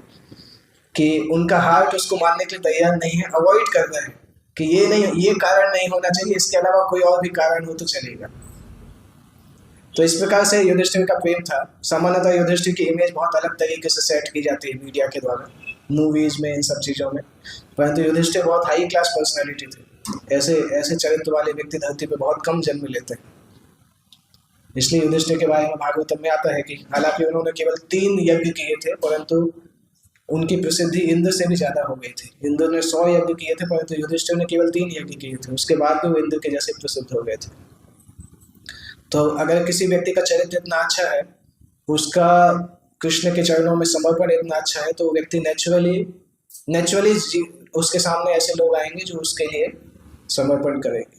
कि उनका हार्ट उसको मानने के लिए तैयार नहीं है, अवॉइड कर रहे हैं कि ये नहीं, ये कारण नहीं होना चाहिए, इसके अलावा कोई और भी कारण हो तो चलेगा। तो इस प्रकार से युधिष्ठिर का प्रेम था। सामान्यतः युधिष्ठिर की इमेज बहुत अलग तरीके से सेट की जाती है मीडिया के द्वारा, मूवीज में, इन सब चीज़ों में, परंतु युधिष्ठिर बहुत हाई क्लास पर्सनैलिटी थे। ऐसे चरित्र वाले व्यक्ति धरती पे बहुत कम जन्म लेते हैं। इसलिए युधिष्ठिर के बारे में भागवतम में आता है कि हालांकि उन्होंने केवल 3 यज्ञ किए थे, परंतु उनकी प्रसिद्धि इंद्र से भी ज्यादा हो गई थी। इंद्र ने 100 यज्ञ किए थे, परंतु युधिष्ठिर ने केवल 3 यज्ञ किए थे, उसके बाद भी वो इंद्र के जैसे प्रसिद्ध हो गए थे। तो अगर किसी व्यक्ति का चरित्र इतना अच्छा है, उसका कृष्ण के चरणों में समर्पण इतना अच्छा है, तो वो व्यक्ति नेचुरली उसके सामने ऐसे लोग आएंगे जो उसके लिए समर्पण करेंगे।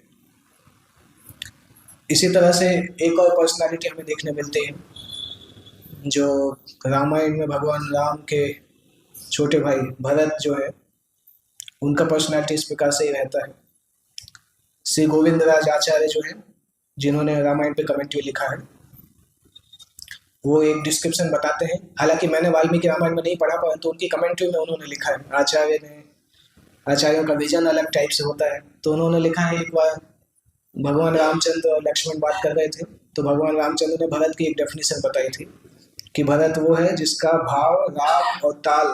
इसी तरह से एक और पर्सनालिटी हमें देखने मिलती है, जो रामायण में भगवान राम के छोटे भाई भरत जो है, उनका पर्सनालिटी इस प्रकार से ही रहता है। श्री गोविंद राज आचार्य जो है, जिन्होंने रामायण पे कमेंट्री लिखा है, वो एक डिस्क्रिप्शन बताते हैं। हालांकि मैंने वाल्मीकि रामायण में नहीं पढ़ा, परंतु उनकी कमेंट्री में उन्होंने लिखा है। आचार्यों का विजन अलग टाइप से होता है, तो उन्होंने लिखा है एक बार भगवान रामचंद्र और लक्ष्मण बात कर रहे थे, तो भगवान रामचंद्र ने भरत की एक डेफिनेशन बताई थी कि भरत वो है जिसका भाव, राग और ताल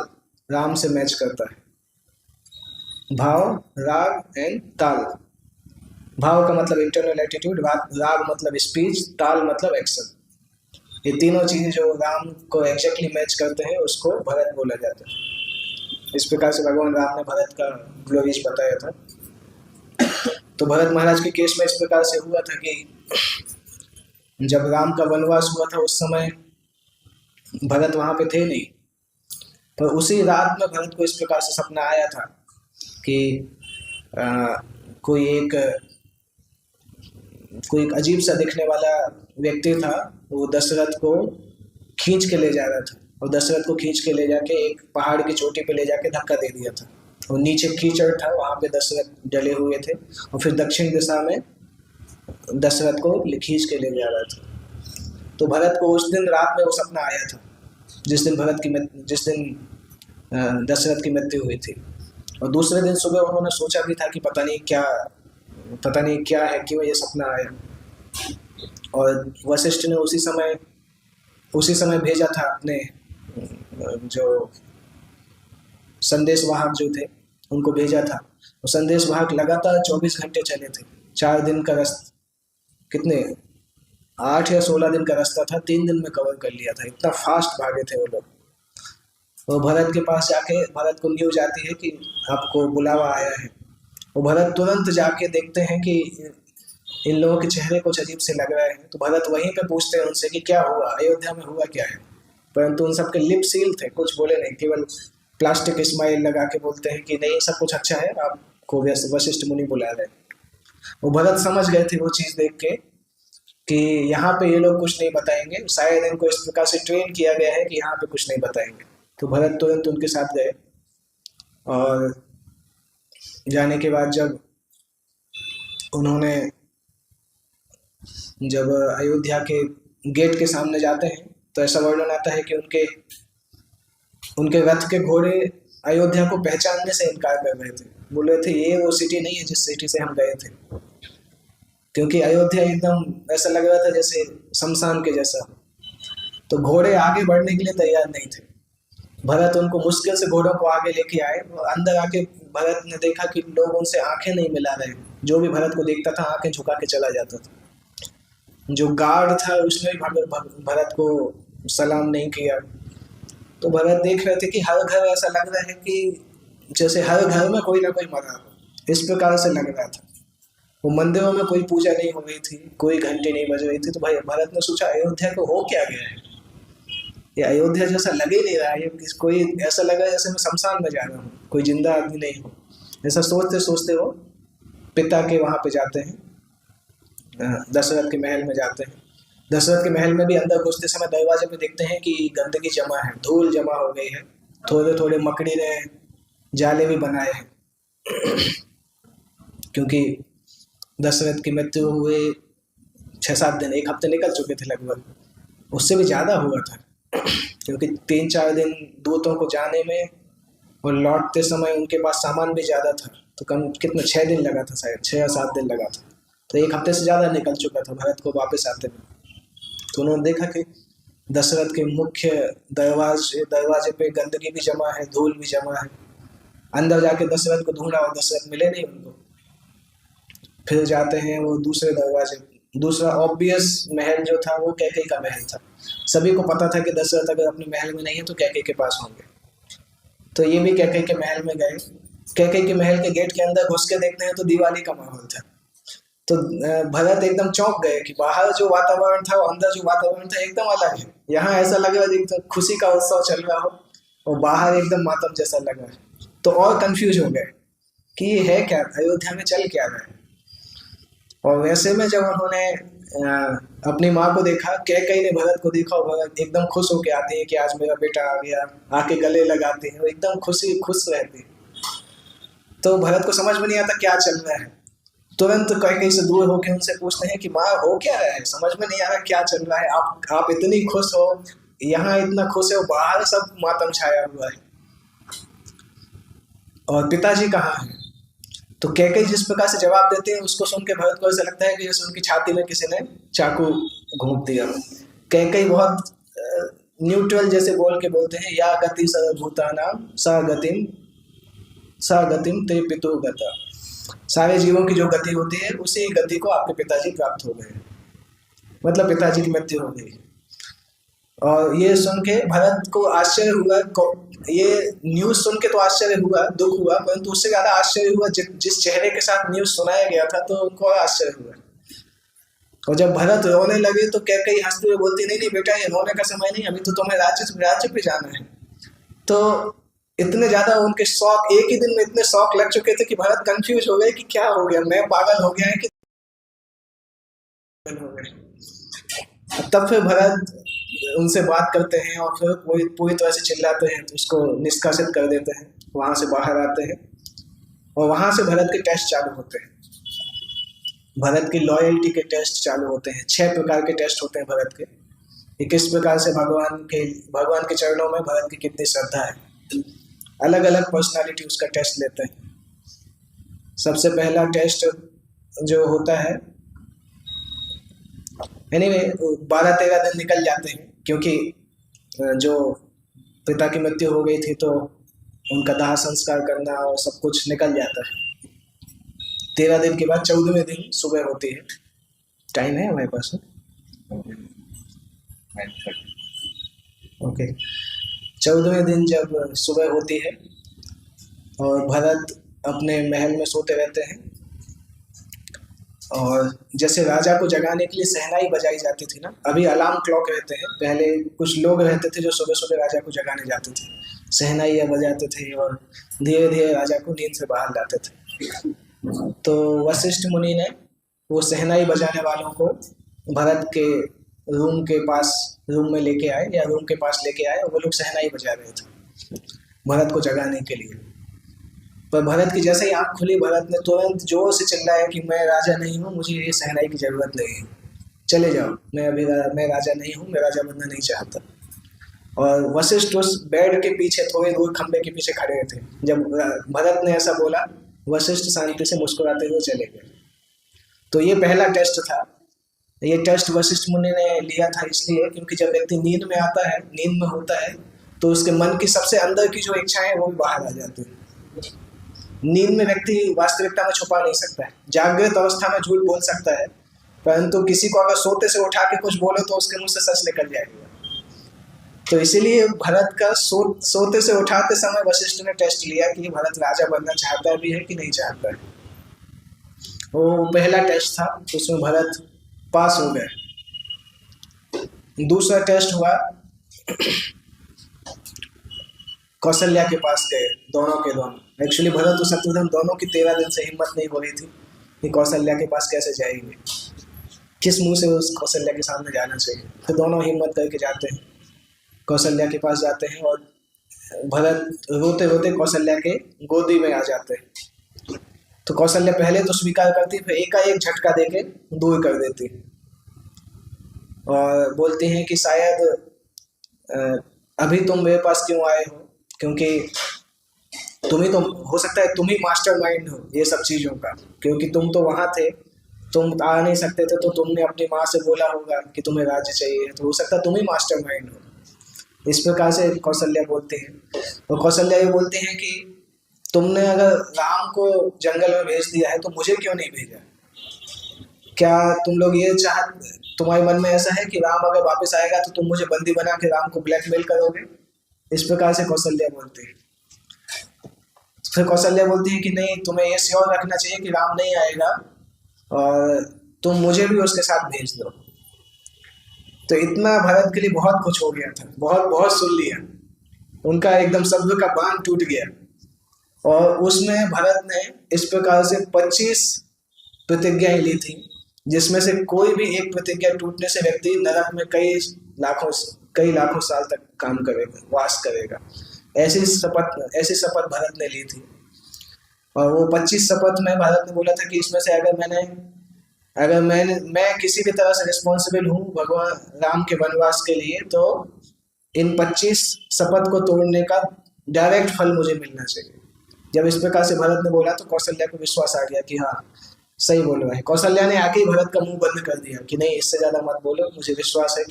राम से मैच करता है। भाव, राग एंड ताल। भाव का मतलब इंटरनल एटीट्यूड, राग मतलब स्पीच, ताल मतलब एक्शन। ये तीनों चीजें जो राम को एग्जैक्टली मैच करते हैं उसको भरत बोला जाता है। इस प्रकार से भगवान राम ने भरत का ग्लोरीज बताया था। तो भरत महाराज के केस में इस प्रकार से हुआ था कि जब राम का वनवास हुआ था उस समय भरत वहां पे थे नहीं, पर उसी रात में भरत को इस प्रकार से सपना आया था कि कोई एक अजीब सा दिखने वाला व्यक्ति था, वो दशरथ को खींच के ले जा रहा था, और दशरथ को खींच के ले जाके एक पहाड़ की चोटी पे ले जाके धक्का दे दिया था, और नीचे कीचड़ था, वहां पे दशरथ डले हुए थे, और फिर दक्षिण दिशा में दशरथ को खींच के ले जा रहा था। तो भरत को उस दिन रात में वो सपना आया था जिस दिन दशरथ की मृत्यु हुई थी। और दूसरे दिन सुबह उन्होंने सोचा भी था कि पता नहीं क्या है, क्यों ये सपना आया। और वशिष्ठ ने उसी समय भेजा था अपने जो संदेशवाहक जो थे उनको भेजा था। वो संदेशवाहक लगातार 24 घंटे चले थे। 4 दिन का रास्ता, कितने 8 या 16 दिन का रास्ता था, 3 दिन में कवर कर लिया था। इतना फास्ट भागे थे वो लोग। वो भरत के पास जाके भरत को न्यूज आती है कि आपको बुलावा आया है। वो भरत तुरंत जाके देखते हैं कि इन लोगों के चेहरे कुछ अजीब से लग रहे हैं। तो भरत वहीं पे पूछते हैं उनसे कि क्या हुआ, अयोध्या में हुआ क्या है। परंतु उन सबके लिप सील थे, कुछ बोले नहीं, केवल प्लास्टिक स्माइल लगा के बोलते हैं कि नहीं सब कुछ अच्छा है, आपको वशिष्ठ मुनि बुला रहे। वो भरत समझ गए थे वो चीज़ देख के कि यहाँ पे ये लोग कुछ नहीं बताएंगे, शायद इनको इस प्रकार से ट्रेन किया गया है कि यहाँ पे कुछ नहीं बताएंगे। तो भरत तुरंत उनके साथ गए, और जाने के बाद जब अयोध्या के गेट के सामने जाते हैं तो ऐसा वर्णन आता है कि उनके रथ के घोड़े अयोध्या को पहचानने से इनकार कर रहे थे। बोल रहे थे ये वो सिटी नहीं है जिस सिटी से हम गए थे, क्योंकि अयोध्या एकदम ऐसा लग रहा था जैसे शमशान के जैसा। तो घोड़े आगे बढ़ने के लिए तैयार नहीं थे। भरत उनको मुश्किल से घोड़ों को आगे लेके आए। अंदर आके भरत ने देखा कि लोग उनसे आंखें नहीं मिला रहे। जो भी भरत को देखता था आंखें झुका के चला जाता था। जो गार्ड था उसने भी भरत को सलाम नहीं किया। तो भरत देख रहे थे कि हर घर ऐसा लग रहा है कि जैसे हर घर में कोई ना कोई मरा हो, इस प्रकार से लग रहा था। वो मंदिरों में कोई पूजा नहीं हो रही थी, कोई घंटी नहीं बज रही थी। तो भाई भरत ने सोचा अयोध्या को हो क्या गया है, ये अयोध्या जैसा लग ही नहीं रहा है, कोई ऐसा लग रहा है जैसे मैं शमशान में जा रहा हूँ, कोई जिंदा आदमी नहीं हो। ऐसा सोचते सोचते वो पिता के वहाँ पे जाते हैं, दशरथ के महल में जाते हैं। दशरथ के महल में भी अंदर घुसते समय दरवाजे पे देखते हैं कि गंदगी जमा है, धूल जमा हो गई है, थोड़े थोड़े मकड़ी ने जाले भी बनाए हैं। क्योंकि दशरथ की मृत्यु हुए 6-7 दिन, 1 हफ्ते निकल चुके थे लगभग, उससे भी ज़्यादा हुआ था। क्योंकि 3-4 दिन दूतों को जाने में और लौटते समय उनके पास सामान भी ज़्यादा था। तो कितना 6 दिन लगा था, शायद 6 या 7 दिन लगा था। तो 1 हफ्ते से ज़्यादा निकल चुका था भरत को वापस आते में। तो उन्होंने देखा कि दशरथ के मुख्य दरवाजे पे गंदगी भी जमा है, धूल भी जमा है। अंदर जाके दशरथ को ढूंढा और दशरथ मिले नहीं उनको। फिर जाते हैं वो दूसरे दरवाजे, दूसरा ऑब्वियस महल जो था वो कैकेयी का महल था। सभी को पता था कि दशरथ अगर अपने महल में नहीं है तो कैकेयी के पास होंगे। तो ये भी कैकेयी के महल में गए। कैकेयी के महल के गेट के अंदर घुस के देखते हैं तो दिवाली का माहौल था। तो भरत एकदम चौंक गए कि बाहर जो वातावरण था और अंदर जो वातावरण था एकदम अलग है। यहाँ ऐसा लग रहा है एकदम खुशी का उत्सव चल रहा हो, और बाहर एकदम मातम जैसा लगा है। तो और कंफ्यूज हो गए कि ये है क्या, अयोध्या में चल क्या रहा है। और वैसे में जब उन्होंने अपनी माँ को देखा, कैकेयी ने भरत को देखा, और भरत एकदम खुश होके आते हैं कि आज मेरा बेटा आ गया, आके गले लगाते हैं, एकदम खुश रहते हैं। तो भरत को समझ में नहीं आता क्या चल रहा है। तुरंत कैकेयी से दूर होकर उनसे पूछते हैं कि माँ हो क्या रहा है, समझ में नहीं आ रहा क्या चल रहा है, आप इतनी खुश हो, यहाँ इतना खुश है, बाहर सब मातम छाया हुआ है। और पिताजी कहाँ हैं? तो कैकेयी जिस प्रकार से जवाब देते हैं उसको सुन के भरत को ऐसा लगता है कि जैसे उनकी छाती में किसी ने चाकू घोंप दिया। कैकेयी बहुत न्यूट्रल जैसे बोल के बोलते हैं, या गति सर्वभूतानां सा गतिम ते पितु गता। सारे जीवों की जो गति होती है उसी गति को आपके पिताजी प्राप्त हो गए, मतलब पिताजी की मृत्यु हो गई। और ये सुन के भरत को आश्चर्य हुआ, ये न्यूज सुन के तो आश्चर्य हुआ, दुख हुआ, परंतु उससे ज्यादा आश्चर्य हुआ जिस चेहरे के साथ न्यूज सुनाया गया था, तो उनको आश्चर्य हुआ। और जब भरत रोने लगे तो कैकेयी हंसते हुए बोलती, नहीं नहीं बेटा, ये रोने का समय नहीं, अभी तो तुम्हें राज्य पे जाना है। तो इतने ज्यादा उनके शौक, एक ही दिन में इतने शौक लग चुके थे कि भरत कंफ्यूज हो गए कि क्या हो गया, मैं पागल हो गया है कि हो गए। तब फिर भरत उनसे बात करते हैं और फिर पूरी तरह से चिल्लाते हैं, तो उसको निष्कासित कर देते हैं, वहां से बाहर आते हैं। और वहां से भरत के टेस्ट चालू होते हैं, भरत की लॉयल्टी के टेस्ट चालू होते हैं। 6 प्रकार के टेस्ट होते हैं भरत के, कि किस प्रकार से भगवान के चरणों में भरत की कितनी श्रद्धा है। अलग अलग पर्सनालिटी उसका टेस्ट लेते हैं। सबसे पहला टेस्ट जो होता है, एनीवे 12-13 दिन निकल जाते हैं, क्योंकि जो पिता की मृत्यु हो गई थी तो उनका दाह संस्कार करना और सब कुछ निकल जाता है। 13 दिन के बाद 14वें दिन सुबह होती है। टाइम है हमारे पास? ओके। 14वें दिन जब सुबह होती है और भरत अपने महल में सोते रहते हैं, और जैसे राजा को जगाने के लिए शहनाई बजाई जाती थी ना, अभी अलार्म क्लॉक रहते हैं, पहले कुछ लोग रहते थे जो सुबह सुबह राजा को जगाने जाते थे, शहनाई बजाते थे और धीरे धीरे राजा को नींद से बाहर लाते थे। तो वशिष्ठ मुनि ने वो शहनाई बजाने वालों को भरत के रूम में लेके आए, या रूम के पास लेके आए, और वो लोग शहनाई बजा रहे थे भरत को जगाने के लिए। पर भरत की जैसे ही आँख खुली, भरत ने तुरंत जोर से चिल्लाया कि मैं राजा नहीं हूँ, मुझे ये शहनाई की जरूरत नहीं है, चले जाओ, मैं राजा नहीं हूँ, मैं राजा बनना नहीं चाहता। और वशिष्ठ उस बेड के पीछे थोड़े दूर खंबे के पीछे खड़े थे। जब भरत ने ऐसा बोला, वशिष्ठ शांति से मुस्कुराते हुए चले गए। तो ये पहला टेस्ट था। ये टेस्ट वशिष्ठ मुनि ने लिया था इसलिए क्योंकि जब व्यक्ति नींद में आता है, नींद में होता है, तो उसके मन की सबसे अंदर की जो इच्छाएं वो भी बाहर आ जाती है। नींद में व्यक्ति वास्तविकता में छुपा नहीं सकता है, जागृत अवस्था में झूठ बोल सकता है, परंतु किसी को अगर सोते से उठा के कुछ बोलो तो उसके मुंह से सच निकल जाएगा। तो इसीलिए भरत का सोते से उठाते समय वशिष्ठ ने टेस्ट लिया कि भरत राजा बनना चाहता भी है कि नहीं चाहता है। वो पहला टेस्ट था, उसमें भरत पास हो गए। दूसरा टेस्ट हुआ, कौशल्या के पास गए, दोनों के दोनों। एक्चुअली भरत और शत्रुघ्न दोनों की 13 दिन से हिम्मत नहीं हो रही थी कि कौशल्या के पास कैसे जाएंगे, किस मुंह से उस कौशल्या के सामने जाना चाहिए। तो दोनों हिम्मत करके जाते हैं, कौशल्या के पास जाते हैं, और भरत रोते रोते कौशल्या के गोदी में आ जाते हैं। तो कौशल्या पहले तो स्वीकार करती, फिर एकाएक झटका देके दूर कर देती और बोलती हैं कि शायद अभी तुम मेरे पास क्यों आए हो, क्योंकि तुम ही तो, हो सकता है तुम ही मास्टरमाइंड हो ये सब चीज़ों का, क्योंकि तुम तो वहाँ थे, तुम आ नहीं सकते थे, तो तुमने अपनी माँ से बोला होगा कि तुम्हें राज्य चाहिए, तो हो सकता है तुम ही मास्टरमाइंड हो। इस प्रकार से कौशल्या बोलते हैं। और कौशल्या ये बोलते हैं कि तुमने अगर राम को जंगल में भेज दिया है तो मुझे क्यों नहीं भेजा? क्या तुम लोग ये तुम्हारे मन में ऐसा है कि राम अगर वापस आएगा तो तुम मुझे बंदी बना के राम को ब्लैकमेल करोगे? इस प्रकार से कौशल्या बोलती है। फिर कौशल्या बोलती है कि नहीं, तुम्हें ये श्योर रखना चाहिए कि राम नहीं आएगा और तुम मुझे भी उसके साथ भेज दो। तो इतना भरत के लिए बहुत कुछ हो गया था, बहुत सुन लिया, उनका एकदम सब्र का बांध टूट गया। और उसमें भरत ने इस प्रकार से 25 प्रतिज्ञाएं ली थी, जिसमें से कोई भी एक प्रतिज्ञा टूटने से व्यक्ति नरक में कई लाखों साल तक काम करेगा, वास करेगा। ऐसी शपथ भरत ने ली थी। और वो 25 शपथ में भरत ने बोला था कि इसमें से अगर मैं किसी भी तरह से रिस्पॉन्सिबल हूँ भगवान राम के वनवास के लिए, तो इन 25 शपथ को तोड़ने का डायरेक्ट फल मुझे मिलना चाहिए। जब इस प्रकार से भरत ने बोला तो कौशल्या को विश्वास आ गया कि हाँ सही बोल रहा है। कौशल्या ने आके ही भरत का मुंह बंद कर दिया कि नहीं इससे ज्यादा मत बोलो, मुझे विश्वास है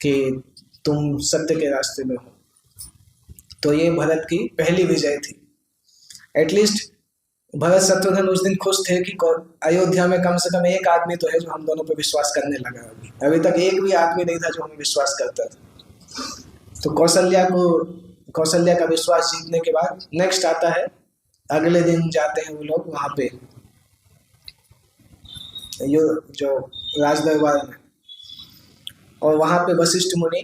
कि तुम सत्य के रास्ते में हो। तो ये भरत की पहली विजय थी। एटलीस्ट भरत शत्रुघ्न उस दिन खुश थे कि अयोध्या में कम से कम एक आदमी तो है जो हम दोनों पर विश्वास करने लगा। अभी तक एक भी आदमी नहीं था जो हमें विश्वास करता था। तो कौशल्या का विश्वास जीतने के बाद नेक्स्ट आता है, अगले दिन जाते हैं वो लोग वहां पे जो राज दरबार में, और वहां पे वशिष्ठ मुनि,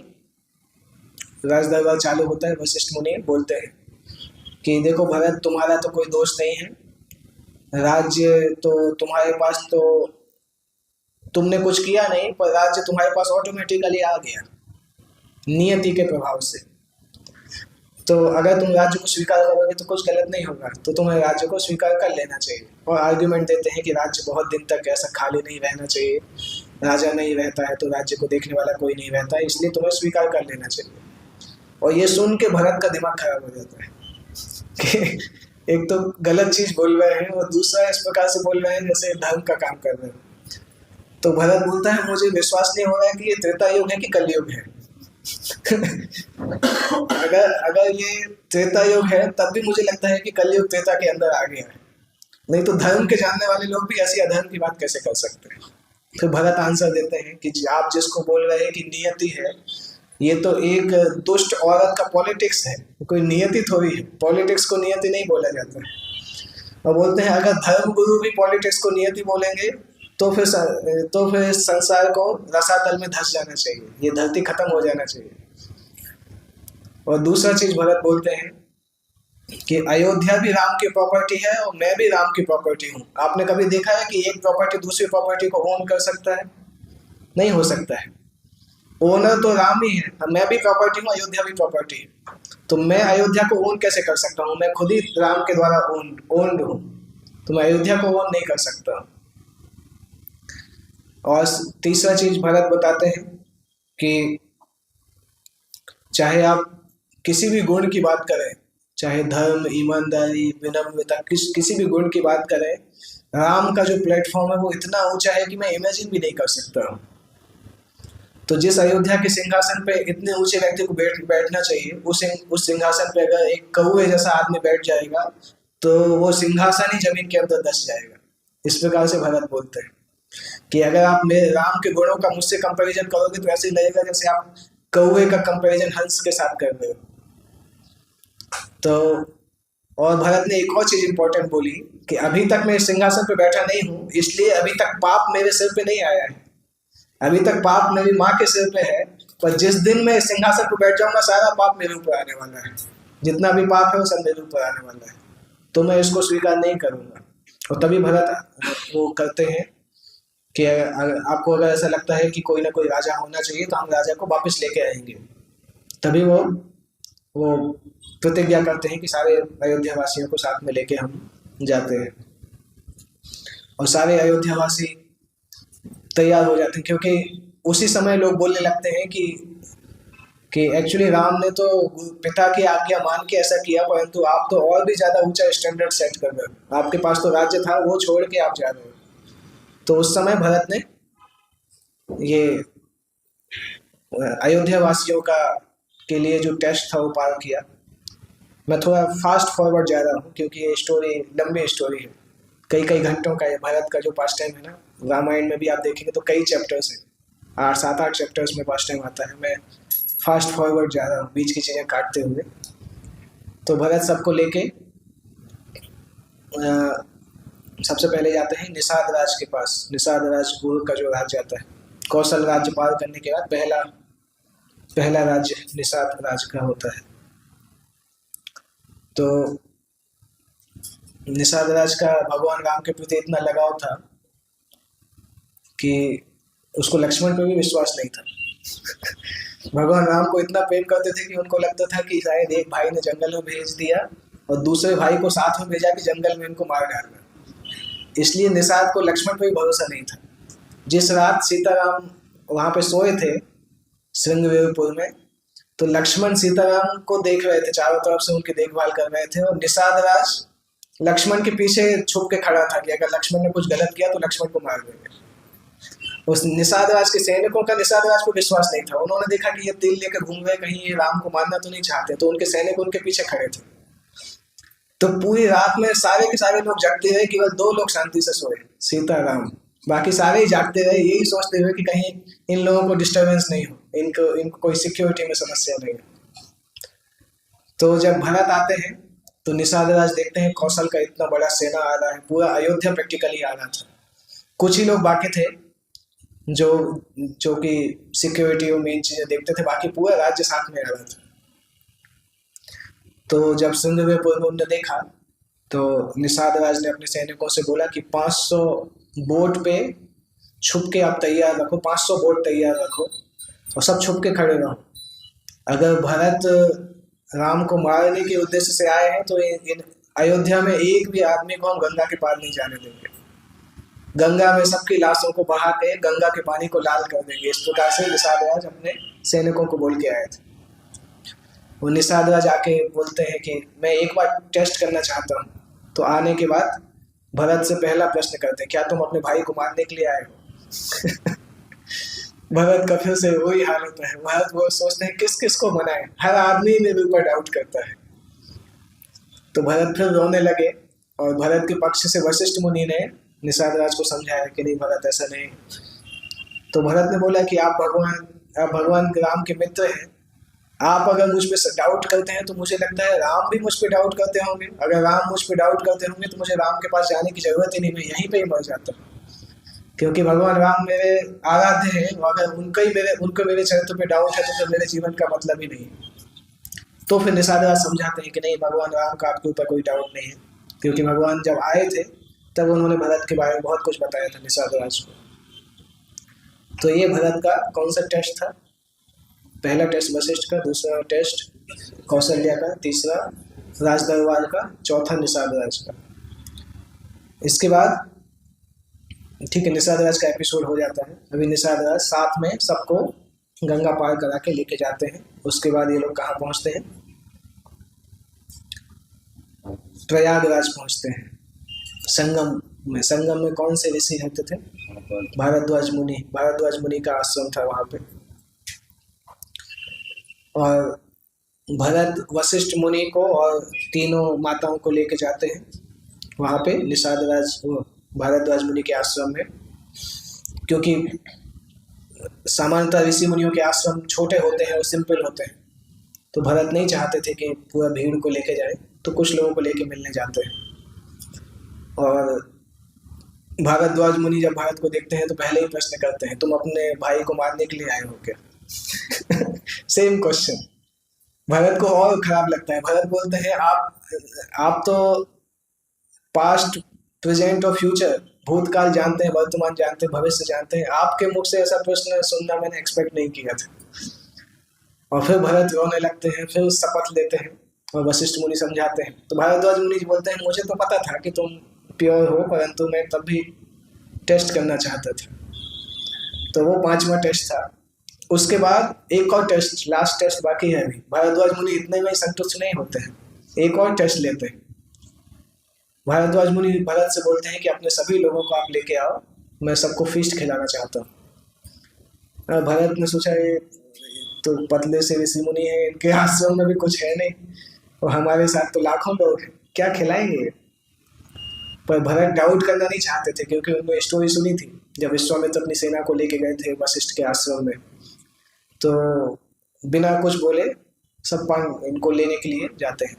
राज दरबार चालू होता है, वशिष्ठ मुनि बोलते हैं कि देखो भरत तुम्हारा तो कोई दोष नहीं है, राज्य तो तुम्हारे पास तो तुमने कुछ किया नहीं, पर राज्य तुम्हारे पास ऑटोमेटिकली आ गया नियति के प्रभाव से। तो अगर तुम राज्य को स्वीकार करोगे तो कुछ गलत नहीं होगा, तो तुम्हें राज्य को स्वीकार कर लेना चाहिए। और आर्ग्यूमेंट देते हैं कि राज्य बहुत दिन तक ऐसा खाली नहीं रहना चाहिए, राजा नहीं रहता है तो राज्य को देखने वाला कोई नहीं रहता है, इसलिए तुम्हें स्वीकार कर लेना चाहिए। और ये सुन के भरत का दिमाग खराब हो जाता है कि एक तो गलत चीज बोल रहे हैं और दूसरा इस प्रकार से बोल रहे हैं जैसे धर्म का काम कर रहे हैं। तो भरत बोलता है मुझे विश्वास नहीं हो रहा है कि ये त्रेता युग है कि कलयुग है। अगर ये त्रेता युग है तब भी मुझे लगता है कि कलयुग त्रेता के अंदर आ गया है, नहीं तो धर्म के जानने वाले लोग भी ऐसी अधर्म की बात कैसे कर सकते हैं। फिर भरत आंसर देते हैं कि आप जिसको बोल रहे हैं कि नियति है, ये तो एक दुष्ट औरत का पॉलिटिक्स है, कोई नियति थोड़ी है, पॉलिटिक्स को नियति नहीं बोला जाता है। और बोलते हैं अगर धर्म गुरु भी पॉलिटिक्स को नियति बोलेंगे तो फिर संसार को रसातल में धंस जाना चाहिए, ये धरती खत्म हो जाना चाहिए। और दूसरा चीज भरत बोलते हैं कि अयोध्या भी राम की प्रॉपर्टी है और मैं भी राम की प्रॉपर्टी हूँ। आपने कभी देखा है कि एक प्रॉपर्टी दूसरी प्रॉपर्टी को ओन कर सकता है? नहीं हो सकता है। ओनर तो राम ही है, मैं भी प्रॉपर्टी हूँ, अयोध्या भी प्रॉपर्टी है, तो मैं अयोध्या को ओन कैसे कर सकता हूँ? मैं खुद ही राम के द्वारा ओन्ड हूँ, तो मैं अयोध्या को ओन नहीं कर सकता। और तीसरा चीज भरत बताते हैं कि चाहे आप किसी भी गुण की बात करें, चाहे धर्म, ईमानदारी, विनम्रता, किसी भी गुण की बात करें, राम का जो प्लेटफॉर्म है वो इतना ऊंचा है कि मैं इमेजिन भी नहीं कर सकता हूँ। तो जिस अयोध्या के सिंहासन पे इतने ऊंचे व्यक्ति को बैठना चाहिए, उस सिंहासन पे अगर एक कौवे जैसा आदमी बैठ जाएगा तो वो सिंहासन ही जमीन के अंदर धंस जाएगा। इस प्रकार से भरत बोलते हैं कि अगर आप मेरे राम के गुणों का मुझसे कंपैरिजन करोगे तो ऐसे ही लगेगा जैसे आप कौवे का कंपैरिजन हंस के साथ कर रहे हो। तो और भरत ने एक और चीज इंपॉर्टेंट बोली कि अभी तक मैं सिंहासन पे बैठा नहीं हूँ, इसलिए अभी तक पाप मेरे सिर पे नहीं आया है, अभी तक पाप मेरी माँ के सिर पे है, पर जिस दिन मैं सिंहासन पे बैठ जाऊंगा सारा पाप मेरे ऊपर आने वाला है, जितना भी पाप है वो सब मेरे ऊपर आने वाला है, तो मैं इसको स्वीकार नहीं करूंगा। और तभी भरत वो करते हैं कि आपको अगर ऐसा लगता है कि कोई ना कोई राजा होना चाहिए तो हम राजा को वापस लेके आएंगे। तभी वो प्रतिज्ञा करते हैं कि सारे अयोध्या वासियों को साथ में लेके हम जाते हैं, और सारे अयोध्या वासी तैयार हो जाते हैं, क्योंकि उसी समय लोग बोलने लगते हैं कि एक्चुअली राम ने तो पिता की आज्ञा मान के ऐसा किया, परंतु आप तो और भी ज्यादा ऊंचा स्टैंडर्ड सेट कर रहे हो, आपके पास तो राज्य था वो छोड़ के आप जा रहे हो। तो उस समय भरत ने ये अयोध्या वासियों के लिए जो टेस्ट था वो पार किया। मैं थोड़ा फास्ट फॉरवर्ड जा रहा हूँ क्योंकि ये स्टोरी लंबी स्टोरी है, कई कई घंटों का। ये भारत का जो पास टाइम है ना, रामायण में भी आप देखेंगे तो कई चैप्टर्स हैं, 7-8 चैप्टर्स में पास टाइम आता है। मैं फास्ट फॉरवर्ड जा रहा हूँ बीच की चीज़ें काटते हुए। तो भरत सबको लेके सबसे पहले जाते हैं निषाद राज के पास। निषाद राज गुरु का जो राज्य आता है, कौशल राज्य पार करने के बाद पहला राज्य निषाद राज का होता है। तो निषाद राज का भगवान राम के प्रति इतना लगाव था कि उसको लक्ष्मण पे भी विश्वास नहीं था। भगवान राम को इतना प्रेम करते थे कि उनको लगता था कि शायद एक भाई ने जंगल में भेज दिया और दूसरे भाई को साथ में भेजा कि जंगल में इनको मार डालना, इसलिए निषाद को लक्ष्मण पे भी भरोसा नहीं था। जिस रात सीताराम वहां पे सोए थे श्रृंगवेरपुर में, तो लक्ष्मण सीताराम को देख रहे थे, चारों तरफ से उनकी देखभाल कर रहे थे, और निषाद राज लक्ष्मण के पीछे छुप के खड़ा था कि अगर लक्ष्मण ने कुछ गलत किया तो लक्ष्मण को मार देंगे। उस निषाद राज के सैनिकों का निषाद राज को विश्वास नहीं था। उन्होंने देखा कि ये तीर लेकर घूम रहे, कहीं ये राम को मारना तो नहीं चाहते, तो उनके सैनिक उनके पीछे खड़े थे। तो पूरी रात में सारे के सारे लोग जागते रहे, केवल 2 लोग शांति से सोए, सीता राम। बाकी सारे ही जागते रहे, यही सोचते हुए कि कहीं इन लोगों को डिस्टरबेंस नहीं हो, इनको कोई सिक्योरिटी में समस्या नहीं हो। तो जब भरत आते हैं तो निषाद राज देखते हैं कौशल का इतना बड़ा सेना आ रहा है, पूरा अयोध्या प्रैक्टिकली आ रहा था। कुछ ही लोग बाकी थे जो जो कि सिक्योरिटी और मेन चीजें देखते थे, बाकी पूरा राज्य साथ में आ रहा था। तो जब सिंधुपुर में उन्होंने देखा तो निषाद राज ने अपने सैनिकों से बोला कि 500 बोट पे छुप के आप तैयार रखो, 500 बोट तैयार रखो और सब छुप के खड़े रहो। अगर भरत राम को मारने के उद्देश्य से आए हैं तो इन अयोध्या में एक भी आदमी को हम गंगा के पार नहीं जाने देंगे। गंगा में सबकी लाशों को बहा के गंगा के पानी को लाल कर देंगे। इस प्रकार से निषाद राज अपने सैनिकों को बोल के आए थे। वो निषाद राज आके बोलते हैं कि मैं एक बार टेस्ट करना चाहता हूँ। तो आने के बाद भरत से पहला प्रश्न करते हैं, क्या तुम अपने भाई को मारने के लिए आए हो? भरत का फिर से वही हाल होता है। भरत वो सोचते हैं किस किस को मनाए, हर आदमी मेरे ऊपर डाउट करता है। तो भरत फिर रोने लगे और भरत के पक्ष से वशिष्ठ मुनि ने निषाद राज को समझाया कि नहीं भरत ऐसा नहीं। तो भरत ने बोला कि आप भगवान राम के मित्र हैं, आप अगर मुझ पे डाउट करते हैं तो मुझे लगता है राम भी मुझ पे डाउट करते होंगे। अगर राम मुझ पे डाउट करते होंगे तो मुझे राम के पास जाने की जरूरत ही नहीं, मैं यहीं पे ही मर जाता, क्योंकि भगवान राम मेरे आराध्य हैं। अगर उनको मेरे चरित्र पे डाउट है तो फिर मेरे जीवन का मतलब ही नहीं। तो फिर निषाद राज समझाते हैं कि नहीं, भगवान राम का आपके ऊपर कोई डाउट नहीं है, क्योंकि भगवान जब आए थे तब उन्होंने भरत के बारे में बहुत कुछ बताया था निषाद राज को। तो ये भरत का कौन सा टेस्ट था? पहला टेस्ट वशिष्ठ का, दूसरा टेस्ट कौशल्या का, तीसरा राजदरबार का, चौथा निषाद राज का। इसके बाद ठीक है, निषाद राज का एपिसोड हो जाता है। अभी निषाद राज साथ में सबको गंगा पार करा के लेके जाते हैं। उसके बाद ये लोग कहाँ पहुंचते हैं? प्रयागराज पहुंचते हैं। संगम में कौन से ऋषि रहते थे? भारद्वाज मुनि का आश्रम था वहां पे। और भरत वशिष्ठ मुनि को और तीनों माताओं को लेके जाते हैं वहां पे निषाद राज भारद्वाज मुनि के आश्रम में, क्योंकि सामान्यतः ऋषि मुनियों के आश्रम छोटे होते हैं और सिंपल होते हैं। तो भरत नहीं चाहते थे कि पूरा भीड़ को लेके जाए, तो कुछ लोगों को लेके मिलने जाते हैं। और भारद्वाज मुनि जब भरत को देखते हैं तो पहले ही प्रश्न करते हैं, तुम अपने भाई को मारने के लिए आए हो क्या? Same question. भरत को और खराब लगता है। भरत बोलते हैं आप तो पास्ट, प्रेजेंट और फ्यूचर, भूतकाल जानते हैं, वर्तमान जानते हैं, भविष्य जानते हैं, आपके मुख से ऐसा प्रश्न सुनना मैंने एक्सपेक्ट नहीं किया था। और फिर भरत रोने लगते हैं, फिर शपथ लेते हैं और वशिष्ठ मुनि समझाते हैं। तो भारद्वाज मुनि बोलते हैं, मुझे तो पता था कि तुम प्योर हो, परंतु मैं तब भी टेस्ट करना चाहता था। तो वो 5वां टेस्ट था। उसके बाद एक और टेस्ट, लास्ट टेस्ट बाकी है अभी। भारद्वाज मुनि इतने में संतुष्ट नहीं होते हैं, एक और टेस्ट लेते हैं। भारद्वाज मुनि भरत से बोलते हैं कि अपने सभी लोगों को आप लेके आओ, मैं सबको फीस्ट खिलाना चाहता हूँ। भरत ने सोचा ये तो पतले से ऋषि मुनि है, इनके आश्रम में भी कुछ है नहीं, और हमारे साथ तो लाखों लोग हैं, क्या खिलाएंगे? पर भरत डाउट करना नहीं चाहते थे, क्योंकि उन्होंने स्टोरी सुनी थी जब विश्वामित्र अपनी सेना को लेके गए थे वशिष्ठ के आश्रम में। तो बिना कुछ बोले सब इनको लेने के लिए जाते हैं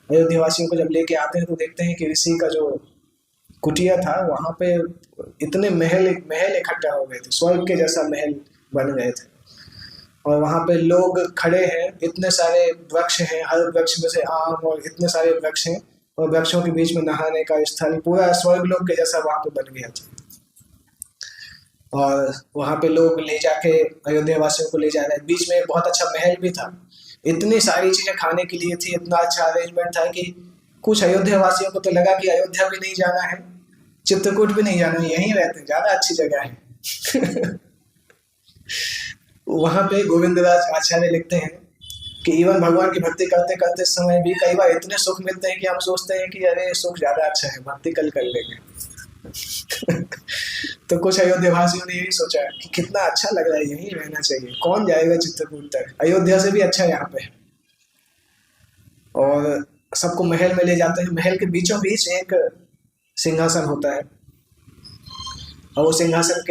अयोध्यावासियों को जब लेके आते हैं तो देखते हैं कि ऋषि का जो कुटिया था वहां पे इतने महल इकट्ठा हो गए थे, स्वर्ग के जैसा महल बन गए थे। और वहां पे लोग खड़े हैं, इतने सारे वृक्ष हैं, हर वृक्ष में से आम, और इतने सारे वृक्ष हैं, और वृक्षों के बीच में नहाने का स्थल, पूरा स्वर्ग लोक के जैसा वहां पे बन गया था। और वहां पे लोग ले जाके अयोध्या वासियों को ले जा रहे हैं। बीच में बहुत अच्छा महल भी था, इतनी सारी चीजें खाने के लिए थी, इतना अच्छा अरेंजमेंट था कि कुछ अयोध्या वासियों को तो लगा कि अयोध्या भी नहीं जाना है, चित्रकूट भी नहीं जाना है, यहीं रहते हैं, ज्यादा अच्छी जगह है। वहाँ पे गोविंदराज आचार्य लिखते हैं कि इवन भगवान की भक्ति करते करते समय भी कई बार इतने सुख मिलते हैं कि हम सोचते हैं कि अरे सुख ज्यादा अच्छा है, भक्ति कल कर लेंगे। तो कुछ अयोध्या वासियों ने यही सोचा कि कितना अच्छा लग रहा है, यहीं रहना चाहिए, कौन जाएगा चित्रकूट तक, अयोध्या से भी अच्छा यहाँ पे। और सबको महल में ले जाते हैं। महल के बीचों बीच एक सिंहासन होता है, और वो सिंहासन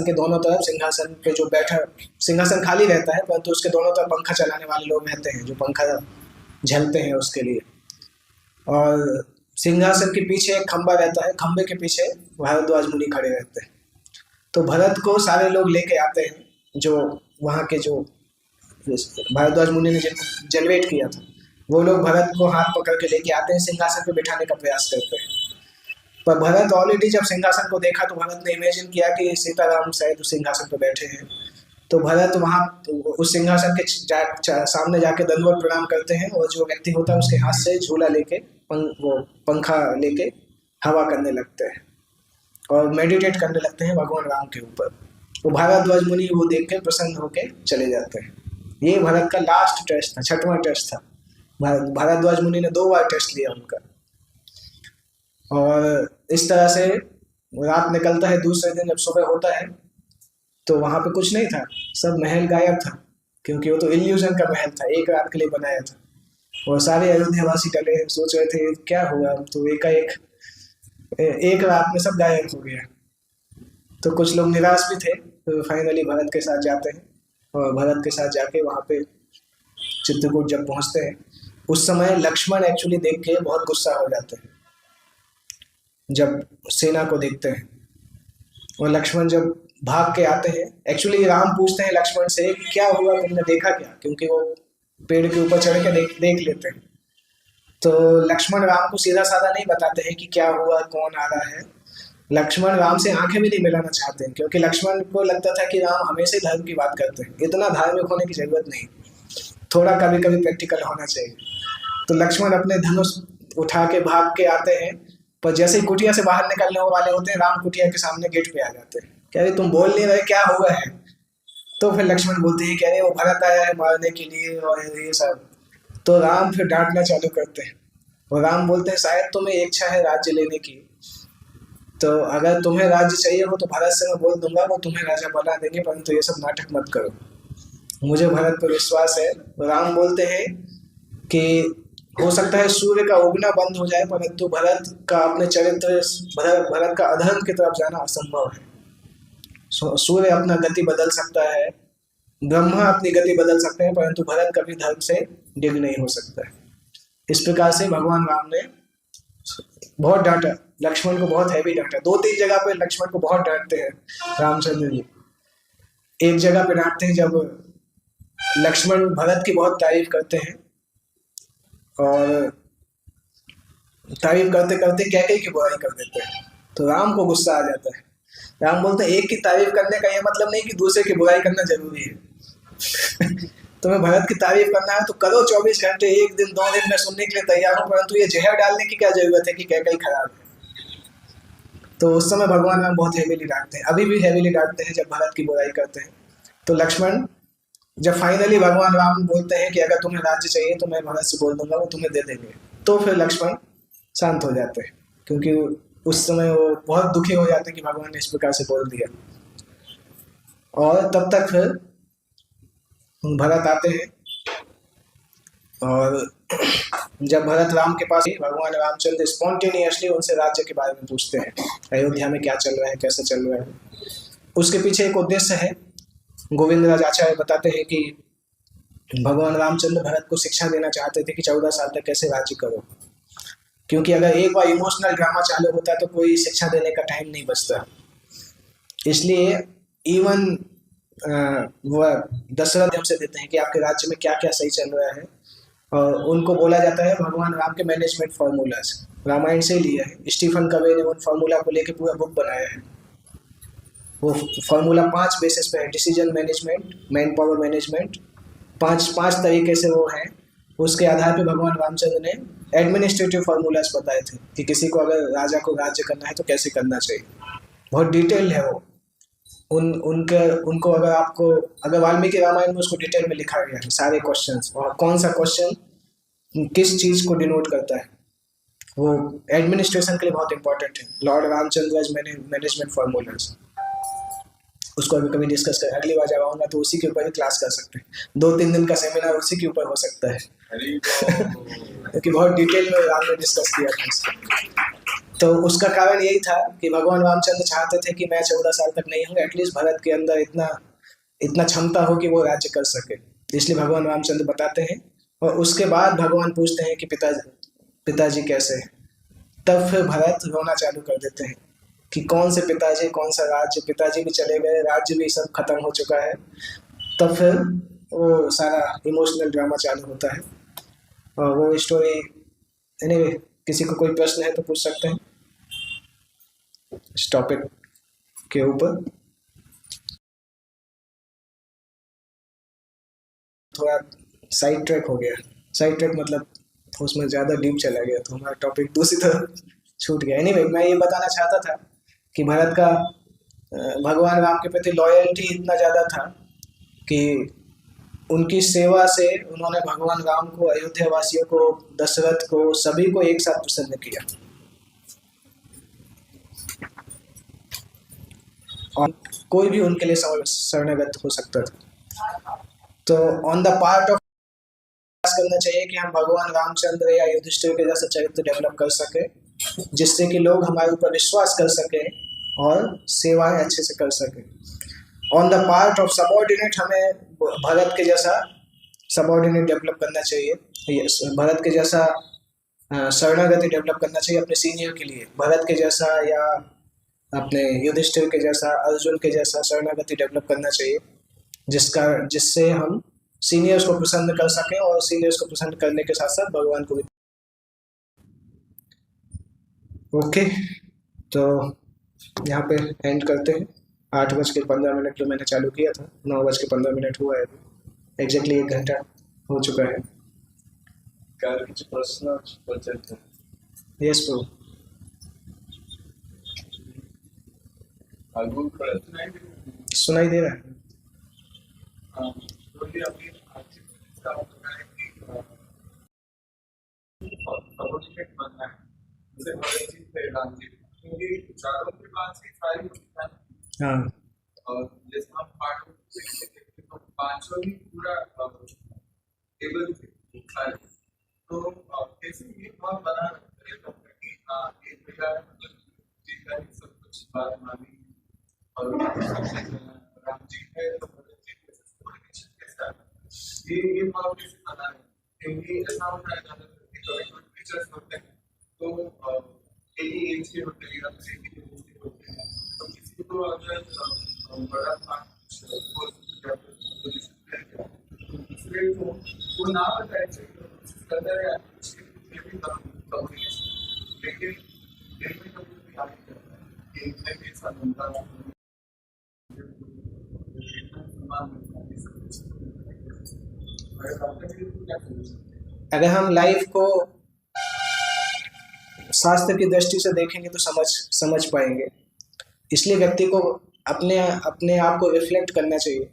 के दोनों तरफ, सिंहासन पे जो बैठा, सिंहासन खाली रहता है परंतु उसके दोनों तरफ पंखा चलाने वाले लोग रहते हैं जो पंखा झलते हैं उसके लिए। और सिंहासन के पीछे एक खंबा रहता है, खंबे के पीछे भारद्वाज मुनि खड़े रहते हैं। तो भरत को सारे लोग लेके आते हैं, जो वहाँ के जो भारद्वाज मुनि ने जिनको जनरेट किया था, वो लोग भरत को हाथ पकड़ के लेके आते हैं, सिंहासन पे बिठाने का प्रयास करते हैं। पर भरत ऑलरेडी जब सिंहासन को देखा तो भरत ने इमेजिन किया कि सीताराम शायद उस सिंहासन पर बैठे हैं। तो भरत वहाँ उस सिंहासन के सामने जाके दंडवत प्रणाम करते हैं, और जो व्यक्ति होता है उसके हाथ से झूला लेके वो पंखा लेके हवा करने लगते हैं और मेडिटेट करने लगते हैं भगवान राम के ऊपर। वो भारद्वाज मुनि वो देख के प्रसन्न होके चले जाते हैं। ये भरत का लास्ट टेस्ट था, 6वां टेस्ट था। भारद्वाज मुनि ने 2 बार टेस्ट लिया उनका। और इस तरह से रात निकलता है। दूसरे दिन जब सुबह होता है तो वहाँ पे कुछ नहीं था, सब महल गायब था, क्योंकि वो तो इल्यूजन का महल था, एक रात के लिए बनाया था। और सारे अयोध्यावासी डरे, सोच रहे थे क्या हुआ, तो एक रात में सब गायब हो गया। तो कुछ लोग निराश भी थे, तो फाइनली भरत के साथ जाते हैं, और भरत के साथ जाके वहाँ पे चित्रकूट जब पहुँचते हैं, उस समय लक्ष्मण एक्चुअली देख के बहुत गुस्सा हो जाते हैं जब सेना को देखते हैं। और लक्ष्मण जब भाग के आते हैं, एक्चुअली राम पूछते हैं लक्ष्मण से कि क्या हुआ, तुमने देखा क्या, क्योंकि वो पेड़ के ऊपर चढ़ के देख लेते हैं। तो लक्ष्मण राम को सीधा साधा नहीं बताते हैं कि क्या हुआ, कौन आ रहा है। लक्ष्मण राम से आंखें भी नहीं मिलाना चाहते हैं, क्योंकि लक्ष्मण को लगता था कि राम हमेशा ही धर्म की बात करते हैं, इतना धार्मिक होने की जरूरत नहीं, थोड़ा कभी कभी प्रैक्टिकल होना चाहिए। तो लक्ष्मण अपने धनुष उठा के भाग के आते हैं, पर जैसे ही कुटिया से बाहर निकलने वाले होते हैं, राम कुटिया के सामने गेट पे आ जाते हैं। कह रहे तुम बोल नहीं रहे, क्या हुआ है। तो फिर लक्ष्मण बोलते हैं, कह रहे वो भरत आया है मारने के लिए और ये सब। तो राम फिर डांटना चालू करते हैं, और राम बोलते हैं शायद तुम्हें इच्छा है राज्य लेने की, तो अगर तुम्हें राज्य चाहिए हो तो भरत से मैं बोल दूंगा, वो तुम्हें राजा बना देंगे, परंतु ये सब नाटक मत करो, मुझे भरत पर विश्वास है। राम बोलते हैं कि हो सकता है सूर्य का उगना बंद हो जाए, परंतु भरत का अपने चरित्र, भरत का अधर्म की तरफ जाना असंभव है। सूर्य अपना गति बदल सकता है, ब्रह्मा अपनी गति बदल सकते हैं, परंतु भरत कभी धर्म से डिग नहीं हो सकता है। इस प्रकार से भगवान राम ने बहुत डांटा, लक्ष्मण को बहुत हैवी डांटा। 2-3 जगह पे लक्ष्मण को बहुत डांटते हैं रामचंद्र जी। एक जगह पे डांटते हैं जब लक्ष्मण भरत की बहुत तारीफ करते हैं, और तारीफ करते करते कैकेयी की बुराई कर देते हैं। तो राम को गुस्सा आ जाता है। राम बोलते हैं एक की तारीफ करने का ये मतलब नहीं कि दूसरे की बुराई करना जरूरी है। तुम्हें भरत की तारीफ करना है तो करो, 24 घंटे, 1 दिन 2 दिन में सुनने के लिए तैयार हूँ, परंतु ये जहर डालने की क्या जरूरत है कि कैकेयी खराब है। तो उस समय भगवान राम बहुत हैवीली डांटते हैं, अभी भी हैवीली डांटते हैं जब भरत की बुराई करते हैं। तो लक्ष्मण जब फाइनली भगवान राम बोलते हैं कि अगर तुम्हें राज्य चाहिए तो मैं भरत से बोल दूंगा, वो तुम्हें दे देंगे, तो फिर लक्ष्मण शांत हो जाते हैं, क्योंकि उस समय वो बहुत दुखी हो जाते हैं कि भगवान ने इस प्रकार से बोल दिया। और तब तक फिर भरत आते हैं, और जब भरत राम के पास, भगवान रामचंद्र स्पॉन्टेनियसली उनसे राज्य के बारे में पूछते हैं, अयोध्या में क्या चल रहा है, कैसे चल रहा है। उसके पीछे एक उद्देश्य है। गोविंदराज आचार्य बताते हैं कि भगवान रामचंद्र भरत को शिक्षा देना चाहते थे कि 14 साल तक कैसे राज्य करो, क्योंकि अगर एक बार इमोशनल ड्रामा चालू होता है तो कोई शिक्षा देने का टाइम नहीं बचता। इसलिए इवन वो दशरथ हमसे देते हैं कि आपके राज्य में क्या क्या सही चल रहा है, और उनको बोला जाता है भगवान राम के मैनेजमेंट फार्मूलाज, रामायण से ही लिया है। स्टीफन कवे ने उन फार्मूला को लेके पूरा बुक बनाया है। वो फार्मूला 5 बेसिस पे है, decision management, man power management, 5 तरीके से वो है। उसके आधार पे भगवान रामचंद्र ने एडमिनिस्ट्रेटिव फार्मूलाज बताए थे कि किसी को अगर राजा को राज्य करना है तो कैसे करना चाहिए। बहुत डिटेल है वो। उनको अगर आपको, अगर वाल्मीकि रामायण में उसको डिटेल में लिखा गया है सारे क्वेश्चंस, और कौन सा क्वेश्चन किस चीज को डिनोट करता है, वो एडमिनिस्ट्रेशन के लिए बहुत इंपॉर्टेंट है। लॉर्ड रामचंद्र मैनेजमेंट फॉर्मूलाज, उसको अभी कभी डिस्कस करें, अगली बार जब आऊंगा तो उसी के ऊपर ही क्लास कर सकते हैं। 2-3 दिन का सेमिनार उसी के ऊपर हो सकता है क्योंकि बहुत डिटेल में हमने डिस्कस किया था इसको। तो उसका कारण यही था कि भगवान रामचंद्र चाहते थे कि मैं 14 साल तक नहीं हूँ, एटलीस्ट भरत के अंदर इतना क्षमता हो कि वो राज्य कर सके, इसलिए भगवान रामचंद्र बताते हैं। और उसके बाद भगवान पूछते हैं कि पिताजी कैसे हैं, तब फिर भरत रोना चालू कर देते हैं कि कौन से पिताजी, कौन सा राज्य, पिताजी भी चले गए, राज्य भी सब खत्म हो चुका है। तब फिर वो सारा इमोशनल ड्रामा चालू होता है और वो स्टोरी। एनीवे, किसी को कोई प्रश्न है तो पूछ सकते हैं इस टॉपिक के ऊपर। थोड़ा साइड ट्रैक हो गया, साइड ट्रैक मतलब उसमें ज़्यादा डीप चला गया तो हमारा टॉपिक दूसरी तरफ छूट गया। एनीवे, मैं ये बताना चाहता था कि भरत का भगवान राम के प्रति लॉयल्टी इतना ज़्यादा था कि उनकी सेवा से उन्होंने भगवान राम को, अयोध्या वासियों को, दशरथ को, सभी को एक साथ प्रसन्न किया। और कोई भी उनके लिए शरणागत हो सकता था। तो ऑन द पार्ट ऑफ करना चाहिए कि हम भगवान रामचंद्र या युधिष्ठिर के जैसा चरित्र डेवलप कर सके, जिससे कि लोग हमारे ऊपर विश्वास कर सके और सेवाएं अच्छे से कर सके। On the part of subordinate, हमें भरत के जैसा सबॉर्डिनेट डेवलप करना चाहिए, भरत के जैसा शरणागति डेवलप करना चाहिए अपने सीनियर के लिए, भरत के जैसा या अपने युधिष्ठिर के जैसा, अर्जुन के जैसा शरणागति डेवलप करना चाहिए, जिससे हम सीनियर्स को पसंद कर सकें और सीनियर्स को पसंद करने के साथ साथ भगवान को भी। ओके, तो यहाँ पे एंड करते हैं। 8:15 जो मैंने चालू किया था, 9:15 हुआ है, एग्जैक्टली 1 घंटा हो चुका है। प्रश्न यस प्रो, सुनाई दे रहा है? हाँ, और जैसे हम पांचों भी पूरा टेबल तो कैसे ये बात बना कि एक प्रकार मतलब सब कुछ बात मानी और राम जी है तो भरत जी कैसा ये बात कैसे बना है, क्योंकि ऐसा होता है ना कि कभी कोई टीचर्स होते हैं तो एक ही एज के होते हैं या किसी की एज के होते हैं, तो किसी को अगर बड़ा दूसरे को वो ना बताए करता है लेकिन ऐसा बनता है। अगर हम लाइफ को शास्त्र की दृष्टि से देखेंगे तो समझ पाएंगे। इसलिए व्यक्ति को अपने आप को रिफ्लेक्ट करना चाहिए,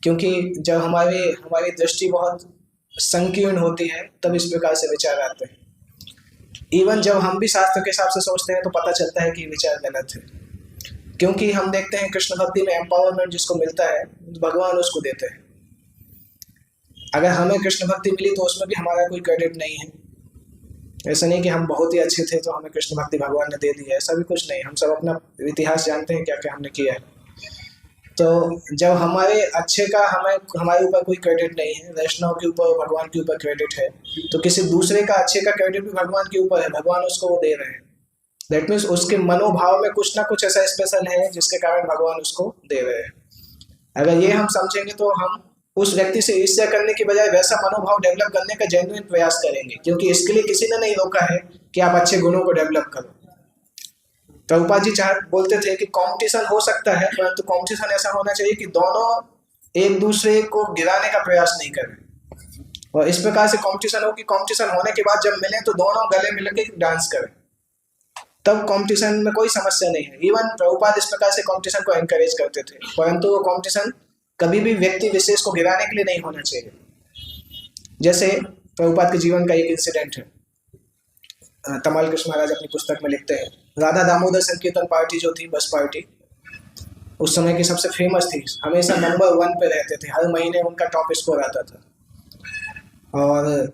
क्योंकि जब हमारी दृष्टि बहुत संकीर्ण होती है तब इस प्रकार से विचार आते हैं। इवन जब हम भी शास्त्र के हिसाब से सोचते हैं तो पता चलता है कि विचार गलत है, क्योंकि हम देखते हैं कृष्ण भक्ति में एम्पावरमेंट जिसको मिलता है भगवान उसको देते हैं। अगर हमें कृष्ण भक्ति मिली तो उसमें भी हमारा कोई क्रेडिट नहीं है। ऐसा नहीं कि हम बहुत ही अच्छे थे तो हमें कृष्ण भक्ति भगवान ने दे दी है, ऐसा भी कुछ नहीं। हम सब अपना इतिहास जानते हैं क्या क्या हमने किया है। तो जब हमारे अच्छे का हमारे ऊपर कोई क्रेडिट नहीं है, वैष्णव के ऊपर, भगवान के ऊपर क्रेडिट है, तो किसी दूसरे का अच्छे का क्रेडिट भी भगवान के ऊपर है, भगवान उसको वो दे रहे हैं। दैट मीन्स उसके मनोभाव में कुछ ना कुछ ऐसा स्पेशल है जिसके कारण भगवान उसको दे रहे हैं। अगर ये हम समझेंगे तो हम उस व्यक्ति से ईर्ष्या करने की बजाय वैसा मनोभाव डेवलप करने का जेन्युइन प्रयास करेंगे, क्योंकि इसके लिए किसी ने नहीं रोका है कि आप अच्छे गुणों को डेवलप करो। प्रभुपाद जी बोलते थे कि कंपटीशन हो सकता है, परंतु कंपटीशन ऐसा होना चाहिए कि दोनों एक दूसरे को गिराने का प्रयास नहीं करें, और इस प्रकार से कंपटीशन हो कि कंपटीशन होने के बाद जब मिले तो दोनों गले मिलकर डांस करें। तब कंपटीशन में कोई समस्या नहीं है। इवन प्रभुपाद इस प्रकार से कंपटीशन को एनकरेज करते थे, परंतु वो कंपटीशन कभी भी व्यक्ति विशेष को गिराने के लिए नहीं होना चाहिए। जैसे प्रभुपाद के जीवन का एक इंसिडेंट है, तमाल कृष्ण महाराज अपनी पुस्तक में लिखते हैं, राधा दामोदर संकीर्तन पार्टी जो थी, बस पार्टी, उस समय की सबसे फेमस थी, हमेशा नंबर 1 पे रहते थे, हर महीने उनका टॉप स्कोर आता था और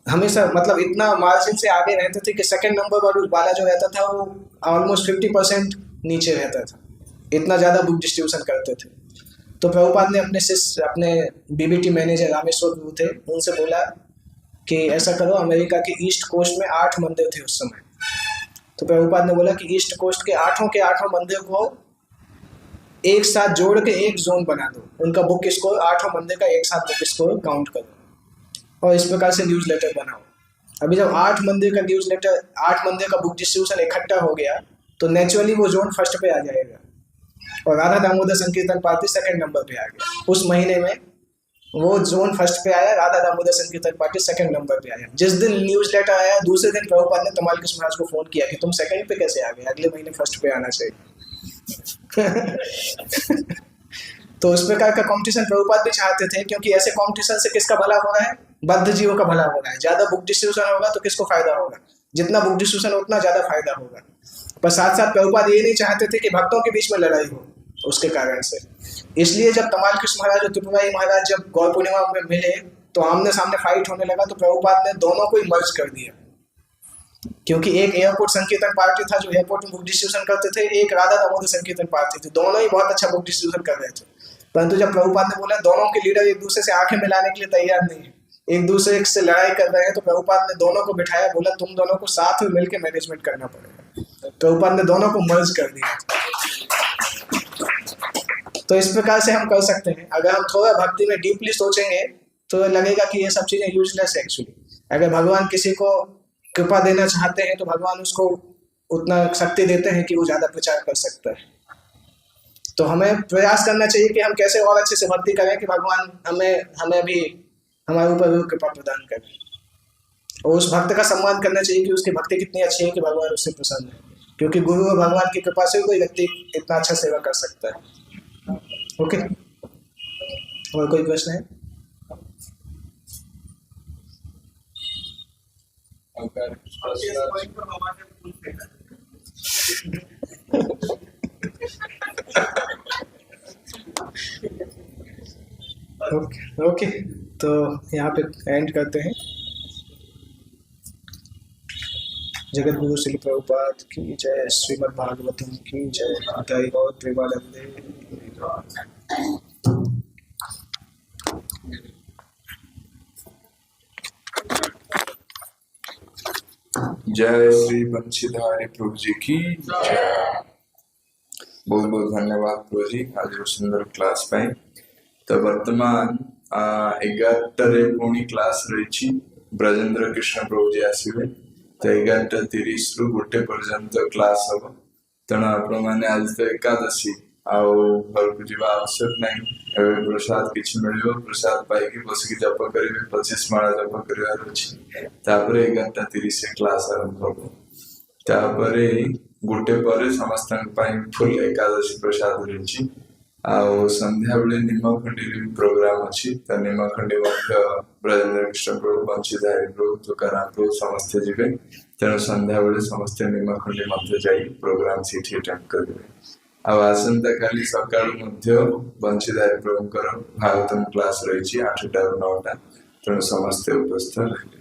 हमेशा मतलब इतना मार्जिन से आगे रहते थे कि सेकंड नंबर वाला जो रहता था वो ऑलमोस्ट 50% नीचे रहता था, इतना ज़्यादा बुक डिस्ट्रीब्यूशन करते थे। तो प्रभुपाद ने अपने बीबीटी मैनेजर रामेश्वर गुरु थे, उनसे बोला कि ऐसा करो, अमेरिका के ईस्ट कोस्ट में 8 मंदिर थे उस समय। तो प्रभुपाद ने बोला कि ईस्ट कोस्ट के 8 मंदिर को एक साथ जोड़ के एक जोन बना दो, उनका बुक स्कोर 8 मंदिर का एक साथ बुक स्कोर काउंट करो और इस प्रकार से न्यूज़ लेटर बनाओ। अभी जब 8 मंदिर का न्यूज़ लेटर, 8 मंदिर का बुक डिस्ट्रीब्यूशन इकट्ठा हो गया तो नेचुरली वो जोन फर्स्ट पे आ जाएगा और राधा दामोदर संकीर्तन पार्टी सेकंड नंबर पे आ गया। उस महीने में वो जोन फर्स्ट पे आया, राधा दामोदर संकीर्तन पार्टी सेकंड नंबर पे आया। जिस दिन न्यूज़ लेटर आया, दूसरे दिन प्रभुपाद ने तमाल कृष्ण महाराज को फोन किया कि तुम सेकंड पे कैसे आ गए, अगले महीने फर्स्ट पे आना चाहिए। तो इस प्रकार का कंपटीशन प्रभुपाद भी चाहते थे, क्योंकि ऐसे कंपटीशन से किसका भला हो रहा है? बद्ध जीवों का भला हो रहा है। ज्यादा बुक डिस्ट्रीब्यूशन होगा तो किसको फायदा होगा? जितना बुक डिस्ट्रीब्यूशन उतना ज्यादा फायदा होगा। पर साथ साथ प्रभुपाद ये नहीं चाहते थे कि भक्तों के बीच में लड़ाई हो उसके कारण से। इसलिए जब तमाल कृष्ण महाराज और त्रिपुरारी महाराज जब गौर पूर्णिमा में मिले तो आमने सामने फाइट होने लगा, तो प्रभुपाद ने दोनों को ही मर्ज कर दिया, क्योंकि एक एयरपोर्ट संकीर्तन पार्टी था जो एयरपोर्ट में बुक डिस्ट्रीब्यूशन करते थे, एक राधा दामोदर संकीर्तन पार्टी थी, दोनों ही बहुत अच्छा बुक डिस्ट्रीब्यूशन कर रहे थे। परंतु जब प्रभुपाद ने बोला दोनों के लीडर एक दूसरे से आंखें मिलाने के लिए तैयार नहीं है, एक दूसरे से लड़ाई कर रहे हैं, तो प्रभुपाद ने दोनों को बिठाया, बोला तुम दोनों को साथ में मिलकर मैनेजमेंट करना पड़ेगा। प्रभुपाद ने दोनों को मर्ज कर दिया। तो इस प्रकार से हम कर सकते हैं। अगर हम थोड़ा भक्ति में डीपली सोचेंगे तो लगेगा कि ये सब चीजें यूजलेस है एक्चुअली। अगर भगवान किसी को कृपा देना चाहते हैं तो भगवान उसको उतना शक्ति देते हैं कि वो ज्यादा प्रचार कर सकता है। तो हमें प्रयास करना चाहिए कि हम कैसे और अच्छे से भक्ति करें कि भगवान हमें भी हमारे ऊपर भी कृपा प्रदान करें, और उस भक्त का सम्मान करना चाहिए कि उसकी भक्ति कितनी अच्छी है कि भगवान उससे प्रसन्न है, क्योंकि गुरु और भगवान की कृपा से कोई व्यक्ति इतना अच्छा सेवा कर सकता है। ओके, और कोई प्रश्न है? ओके, तो यहाँ पे एंड करते हैं। जगत गुरु श्री प्रभुपाद की जय, श्रीमद् भागवतम की जय, हृदय और प्रेमानंदे। जय श्री बंशीधारी प्रभु जी की जय। बहुत बहुत धन्यवाद प्रभु जी आज सुंदर क्लास पाई। तो वर्तमान 11टारे पुणी क्लास रही, ब्रजेंद्र कृष्ण प्रभु जी आसवे, तो 11:30 रु 1 पर्यंत क्लास हम। तेणु आपण मैंने आज तो एकादशी घर को जावा आवश्यक नहीं, प्रसाद किसी मिल, प्रसाद पाई बसिक जप करेंगे, 25 माला जप कर 11:30 क्लास आरंभ हम। तापर 1 पर समस्त फुल एकादशी प्रसाद रही। संध्या बेले निमखंडी प्रोग्राम अच्छी, तो निमखंडी ब्रजेंद्र कृष्ण प्रभु, बंशीधारी प्रभु, तुकाराम प्रभु समस्ते जीवे। तेणु संध्या बेले समस्ते निमखंडी मध्य जाई प्रोग्राम सीठी अटेंड करेंगे। आसंता काली सकाळ बंशीधारी प्रभुंकर भागवतम क्लास रही 8 टा 9 टा, तेणु समस्ते उपस्थित रहे।